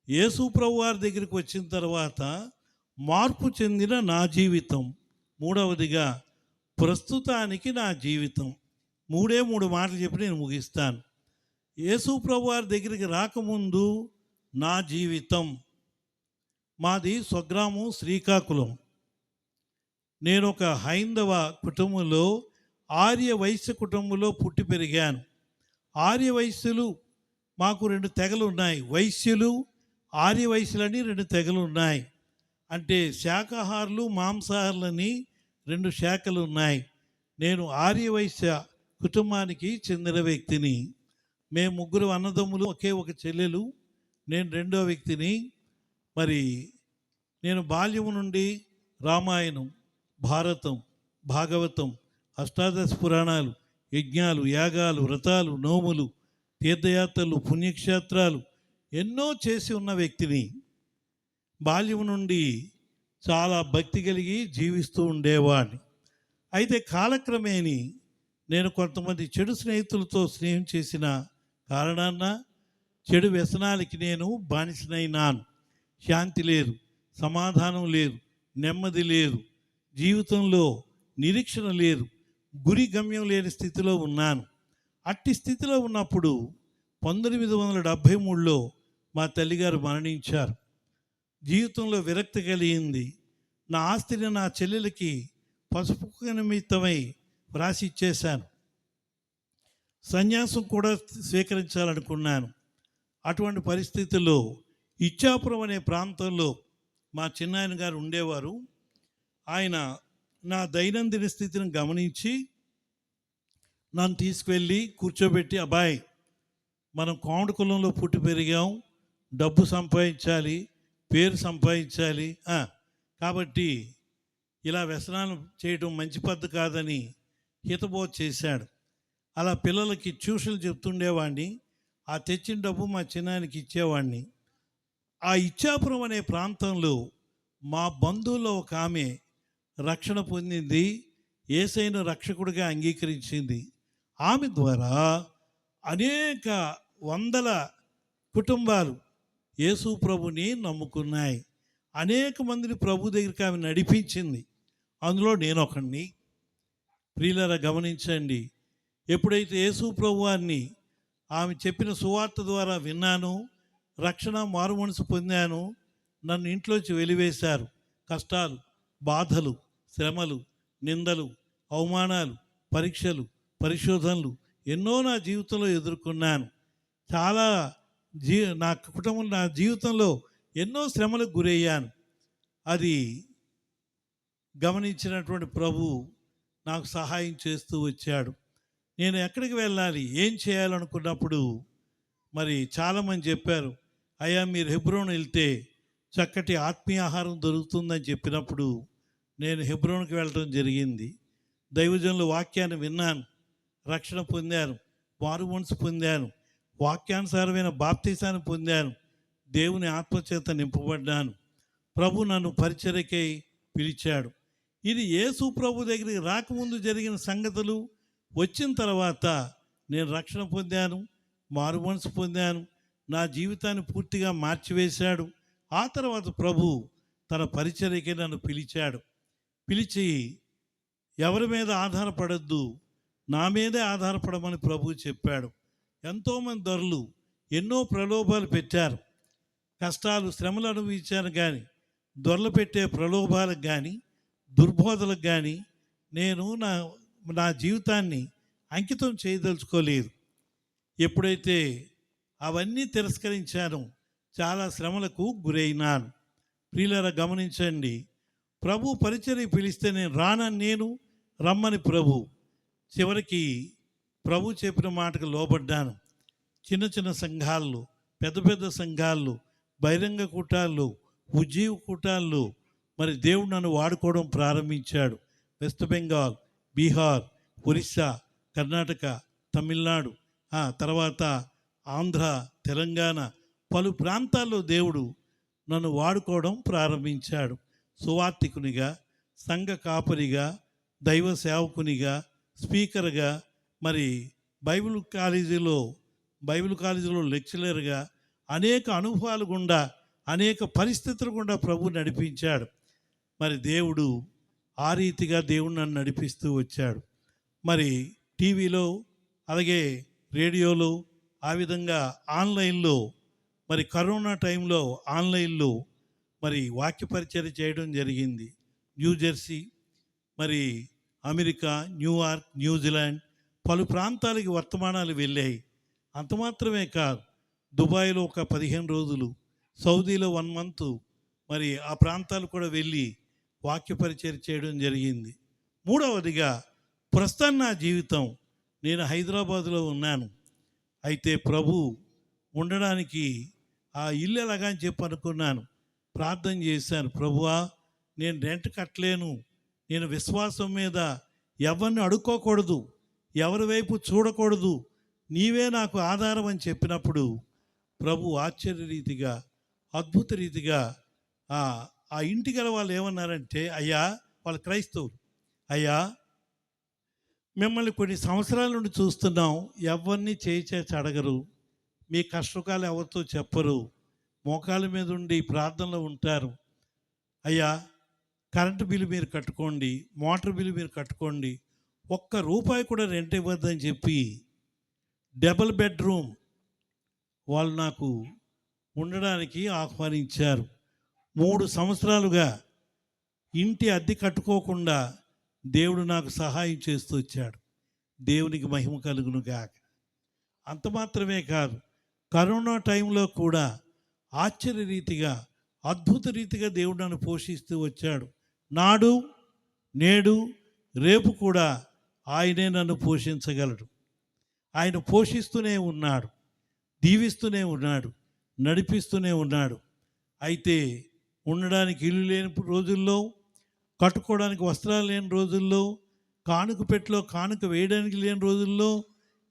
[SPEAKER 1] యేసు ప్రభు వారి దగ్గరికి వచ్చిన తర్వాత మార్పు చెందిన నా జీవితం. 3వదిగా ప్రస్తుతానికి నా జీవితం. 3 మాటలు చెప్పి నేను ముగిస్తాను. యేసు ప్రభు వారి దగ్గరికి రాకముందు నా జీవితం. మాది స్వగ్రామం శ్రీకాకుళం. నేను ఒక హైందవ కుటుంబంలో, ఆర్య వైశ్య కుటుంబంలో పుట్టి పెరిగాను. ఆర్య వైశ్యులు మాకు 2 తెగలు ఉన్నాయి. వైశ్యులు, ఆర్య వైశ్యులని 2 తెగలు ఉన్నాయి. అంటే శాకాహారులు, మాంసాహారులని 2 శాఖలు ఉన్నాయి. నేను ఆర్య వైశ్య కుటుంబానికి చెందిన వ్యక్తిని. మేము ముగ్గురు అన్నదమ్ములు, ఒకే ఒక చెల్లెలు, నేను రెండో వ్యక్తిని. మరి నేను బాల్యం నుండి రామాయణం, భారతం, భాగవతం, అష్టాదశ పురాణాలు, యజ్ఞాలు, యాగాలు, వ్రతాలు, నోములు, తీర్థయాత్రలు, పుణ్యక్షేత్రాలు ఎన్నో చేసి ఉన్న వ్యక్తిని. బాల్యం నుండి చాలా భక్తి కలిగి జీవిస్తూ ఉండేవాడిని. అయితే కాలక్రమేణీ నేను కొంతమంది చెడు స్నేహితులతో స్నేహం చేసిన కారణాన చెడు వ్యసనాలకి నేను బానిసనైనాను. శాంతి లేదు, సమాధానం లేదు, నెమ్మది లేదు, జీవితంలో నిరీక్షణ లేదు, గురి గమ్యం లేని స్థితిలో ఉన్నాను. అట్టి స్థితిలో ఉన్నప్పుడు 1973లో మా తల్లిగారు మరణించారు. జీవితంలో విరక్తి కలిగింది. నా ఆస్తిని నా చెల్లెలకి పసుపు నిమిత్తమై వ్రాసి ఇచ్చేశాను. సన్యాసం కూడా స్వీకరించాలనుకున్నాను. అటువంటి పరిస్థితుల్లో ఇచ్చాపురం అనే ప్రాంతంలో మా చిన్నాయన గారు ఉండేవారు. ఆయన నా దైనందిన స్థితిని గమనించి నన్ను తీసుకువెళ్ళి కూర్చోబెట్టి, అబ్బాయి, మనం కోమటి కులంలో పుట్టి పెరిగాం, డబ్బు సంపాదించాలి, పేరు సంపాదించాలి, కాబట్టి ఇలా వ్యసనాలు చేయడం మంచి పద్ధతి కాదని హితబోధ చేశాడు. అలా పిల్లలకి ట్యూషన్లు చెప్తుండేవాడిని. ఆ తెచ్చిన డబ్బు మా చిన్నాయనకి ఇచ్చేవాడిని. ఆ ఇచ్చాపురం అనే ప్రాంతంలో మా బంధువుల్లో ఒక ఆమె రక్షణ పొందింది, యేసయ్యను రక్షకుడిగా అంగీకరించింది. ఆమె ద్వారా అనేక వందల కుటుంబాలు యేసు ప్రభుని నమ్ముకున్నాయి. అనేక మందిని ప్రభు దగ్గరికి ఆమె నడిపించింది. అందులో నేను ఒకడిని. ప్రియులారా, గమనించండి. ఎప్పుడైతే యేసు ప్రభు వారిని ఆమె చెప్పిన సువార్త ద్వారా విన్నాను, రక్షణ మారు మనసు పొందాను, నన్ను ఇంట్లోంచి వెలివేశారు. కష్టాలు, బాధలు, శ్రమలు, నిందలు, అవమానాలు, పరీక్షలు, పరిశోధనలు ఎన్నో నా జీవితంలో ఎదుర్కొన్నాను. చాలా నా కుటుంబం, నా జీవితంలో ఎన్నో శ్రమలకు గురయ్యాను. అది గమనించినటువంటి ప్రభు నాకు సహాయం చేస్తూ వచ్చాడు. నేను ఎక్కడికి వెళ్ళాలి, ఏం చేయాలనుకున్నప్పుడు మరి చాలామంది చెప్పారు, అయ్యా మీరు హెబ్రోన్ వెళ్తే చక్కటి ఆత్మీయ ఆహారం దొరుకుతుందని చెప్పినప్పుడు నేను హెబ్రోన్కి వెళ్ళడం జరిగింది. దైవజనుల వాక్యాన్ని విన్నాను, రక్షణ పొందాను, మారు మనసు పొందాను, వాక్యానుసారమైన బాప్తీసాన్ని పొందాను, దేవుని ఆత్మచేత నింపబడ్డాను. ప్రభు నన్ను పరిచర్యకై పిలిచాడు. ఇది యేసు ప్రభు దగ్గరికి రాకముందు జరిగిన సంగతులు. వచ్చిన తర్వాత నేను రక్షణ పొందాను, మారు మనసు పొందాను, నా జీవితాన్ని పూర్తిగా మార్చివేశాడు. ఆ తర్వాత ప్రభు తన పరిచర్యకి నన్ను పిలిచాడు. పిలిచి ఎవరి మీద ఆధారపడద్దు, నా మీదే ఆధారపడమని ప్రభు చెప్పాడు. ఎంతోమంది దొరలు ఎన్నో ప్రలోభాలు పెట్టారు, కష్టాలు, శ్రమలు అనుభవించాను. కానీ దొరలు పెట్టే ప్రలోభాలకు కానీ దుర్బోధలకు కానీ నేను నా జీవితాన్ని అంకితం చేయదలుచుకోలేదు. ఎప్పుడైతే అవన్నీ తిరస్కరించానో చాలా శ్రమలకు గురైనాను. ప్రియులారా, గమనించండి. ప్రభు పరిచర్య పిలిస్తే నేను రానని నేను, రమ్మని ప్రభు. చివరికి ప్రభు చెప్పిన మాటకు లోబడ్డాను. చిన్న చిన్న సంఘాల్లో, పెద్ద పెద్ద సంఘాల్లో, బహిరంగ కూటాల్లో, ఉజ్జీవ కూటాల్లో మరి దేవుడు నన్ను వాడుకోవడం ప్రారంభించాడు. వెస్ట్ బెంగాల్, బీహార్, ఒరిస్సా, కర్ణాటక, తమిళనాడు, తర్వాత ఆంధ్ర, తెలంగాణ, పలు ప్రాంతాల్లో దేవుడు నన్ను వాడుకోవడం ప్రారంభించాడు. సువార్థికునిగా, సంఘ కాపరిగా, దైవ సేవకునిగా, స్పీకర్గా, మరి బైబిల్ కాలేజీలో లెక్చరర్గా అనేక అనుభవాలు గుండా, అనేక పరిస్థితులు గుండా ప్రభు నడిపించాడు. మరి దేవుడు ఆ రీతిగా దేవుడు నన్ను నడిపిస్తూ వచ్చాడు. మరి టీవీలో, అలాగే రేడియోలో, ఆ విధంగా ఆన్లైన్లో, మరి కరోనా టైంలో ఆన్లైన్లో మరి వాక్య పరిచర్య చేయడం జరిగింది. న్యూజెర్సీ, మరి అమెరికా, న్యూయార్క్, న్యూజిలాండ్, పలు ప్రాంతాలకి వర్తమానాలు వెళ్ళాయి. అంత మాత్రమే కాదు, దుబాయ్లో ఒక 15 రోజులు, సౌదీలో 1 మంత్, మరి ఆ ప్రాంతాలు కూడా వెళ్ళి వాక్య పరిచర్య చేయడం జరిగింది. మూడవదిగా, ప్రస్తుతం నా జీవితం నేను హైదరాబాదులో ఉన్నాను. అయితే ప్రభు ఉండడానికి ఆ ఇల్లు ఎలాగా అని చెప్పి అనుకున్నాను. ప్రార్థన చేశాను, ప్రభువా నేను రెంట్ కట్టలేను, నేను విశ్వాసం మీద ఎవరిని అడుక్కోకూడదు, ఎవరి వైపు చూడకూడదు, నీవే నాకు ఆధారం అని చెప్పినప్పుడు ప్రభు ఆశ్చర్యరీతిగా అద్భుత రీతిగా ఆ ఇంటి గల వాళ్ళు ఏమన్నారంటే, అయ్యా వాళ్ళు క్రైస్తవులు, అయ్యా మిమ్మల్ని కొన్ని సంవత్సరాల నుండి చూస్తున్నాం, ఎవరిని చేసి అడగరు, మీ కష్టకాలు ఎవరితో చెప్పరు, మోకాళ్ళ మీద ఉండి ప్రార్థనలో ఉంటారు. అయ్యా కరెంటు బిల్లు మీరు కట్టుకోండి, మోటార్ బిల్లు మీరు కట్టుకోండి, ఒక్క రూపాయి కూడా రెంట్ ఇవ్వద్దని చెప్పి డబుల్ బెడ్రూమ్ వాళ్ళు నాకు ఉండడానికి ఆహ్వానించారు. 3 సంవత్సరాలుగా ఇంటి అద్దె కట్టుకోకుండా దేవుడు నాకు సహాయం చేస్తూ వచ్చాడు. దేవునికి మహిమ కలుగును గాక. అంత మాత్రమే కాదు, కరోనా టైంలో కూడా ఆశ్చర్యరీతిగా అద్భుత రీతిగా దేవుడు నన్ను పోషిస్తూ వచ్చాడు. నాడు నేడు రేపు కూడా ఆయనే నన్ను పోషించగలడు. ఆయన పోషిస్తూనే ఉన్నాడు, దీవిస్తూనే ఉన్నాడు, నడిపిస్తూనే ఉన్నాడు. అయితే ఉండడానికి ఇల్లు లేని రోజుల్లో, కట్టుకోవడానికి వస్త్రాలు లేని రోజుల్లో, కానుక పెట్టిలో కానుక వేయడానికి లేని రోజుల్లో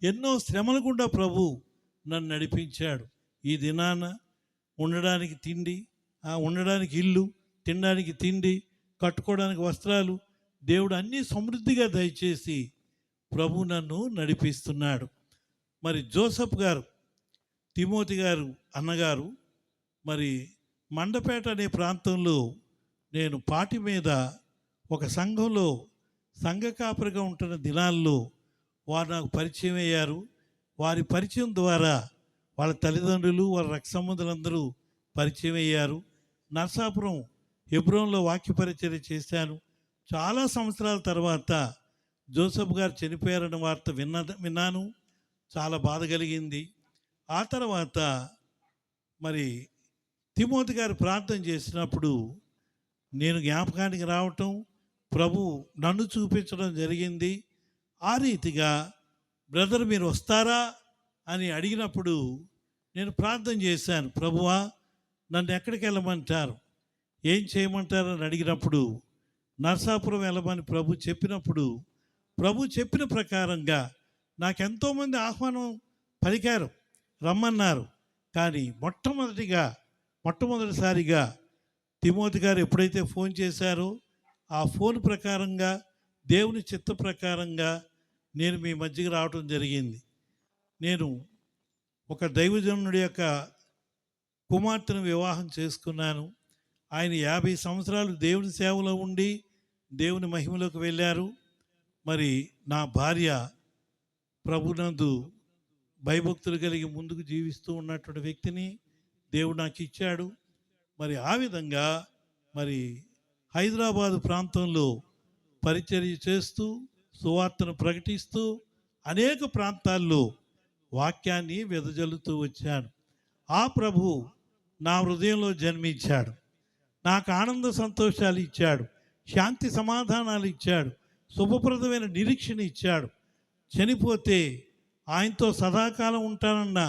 [SPEAKER 1] ఎన్నో శ్రమల గుండా ప్రభు నన్ను నడిపించాడు. ఈ దినాన ఉండడానికి తిండి, ఉండడానికి ఇల్లు, తినడానికి తిండి, కట్టుకోవడానికి వస్త్రాలు, దేవుడు అన్నీ సమృద్ధిగా దయచేసి ప్రభు నన్ను నడిపిస్తున్నాడు. మరి జోసఫ్ గారు, తిమోతి గారు అన్నగారు మరి మండపేట అనే ప్రాంతంలో నేను పాటి మీద ఒక సంఘంలో సంఘ కాపరిగా ఉంటున్న దినాల్లో వారు నాకు పరిచయం అయ్యారు. వారి పరిచయం ద్వారా వాళ్ళ తల్లిదండ్రులు, వాళ్ళ రక్త సంబంధులందరూ పరిచయం అయ్యారు. నరసాపురం హెబ్రోన్లో వాక్య పరిచర్య చేశాను. చాలా సంవత్సరాల తర్వాత జోసఫ్ గారు చనిపోయారన్న వార్త విన్నాను. చాలా బాధ కలిగింది. ఆ తర్వాత మరి తిమోతి గారు ప్రార్థన చేసినప్పుడు నేను జ్ఞాపకానికి రావటం, ప్రభు నన్ను చూపించడం జరిగింది. ఆ రీతిగా బ్రదర్ మీరు వస్తారా అని అడిగినప్పుడు నేను ప్రార్థన చేశాను, ప్రభువా నన్ను ఎక్కడికి వెళ్ళమంటారు, ఏం చేయమంటారు అని అడిగినప్పుడు నరసాపురం వెళ్ళమని ప్రభు చెప్పినప్పుడు, ప్రభు చెప్పిన ప్రకారంగా నాకెంతోమంది ఆహ్వానం పలికారు, రమ్మన్నారు. కానీ మొట్టమొదటిసారిగా తిమోతి గారు ఎప్పుడైతే ఫోన్ చేశారో ఆ ఫోన్ ప్రకారంగా దేవుని చిత్త ప్రకారంగా నేను మీ మధ్యకి రావడం జరిగింది. నేను ఒక దైవజనుడి యొక్క కుమార్తెను వివాహం చేసుకున్నాను. ఆయన 50 సంవత్సరాలు దేవుని సేవలో ఉండి దేవుని మహిమలోకి వెళ్ళారు. మరి నా భార్య ప్రభునందు భయభక్తులు కలిగి ముందుకు జీవిస్తూ ఉన్నటువంటి వ్యక్తిని దేవుడు నాకు ఇచ్చాడు. మరి ఆ విధంగా మరి హైదరాబాదు ప్రాంతంలో పరిచర్య చేస్తూ సువార్తను ప్రకటిస్తూ అనేక ప్రాంతాల్లో వాక్యాన్ని వెదజల్లుతూ వచ్చాను. ఆ ప్రభు నా హృదయంలో జన్మించాడు, నాకు ఆనంద సంతోషాలు ఇచ్చాడు, శాంతి సమాధానాలు ఇచ్చాడు, శుభప్రదమైన నిరీక్షణ ఇచ్చాడు. చనిపోతే ఆయనతో సదాకాలం ఉంటానన్న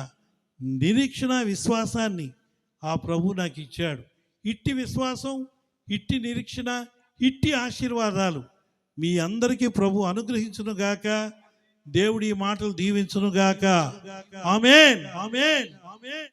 [SPEAKER 1] నిరీక్షణ విశ్వాసాన్ని ఆ ప్రభు నాకు ఇచ్చాడు. ఇట్టి విశ్వాసం, ఇట్టి నిరీక్షణ, ఇట్టి ఆశీర్వాదాలు మీ అందరికీ ప్రభు అనుగ్రహించునుగాక. దేవుడి మాటలు దీవించునుగాక. ఆమేన్, ఆమేన్, ఆమేన్.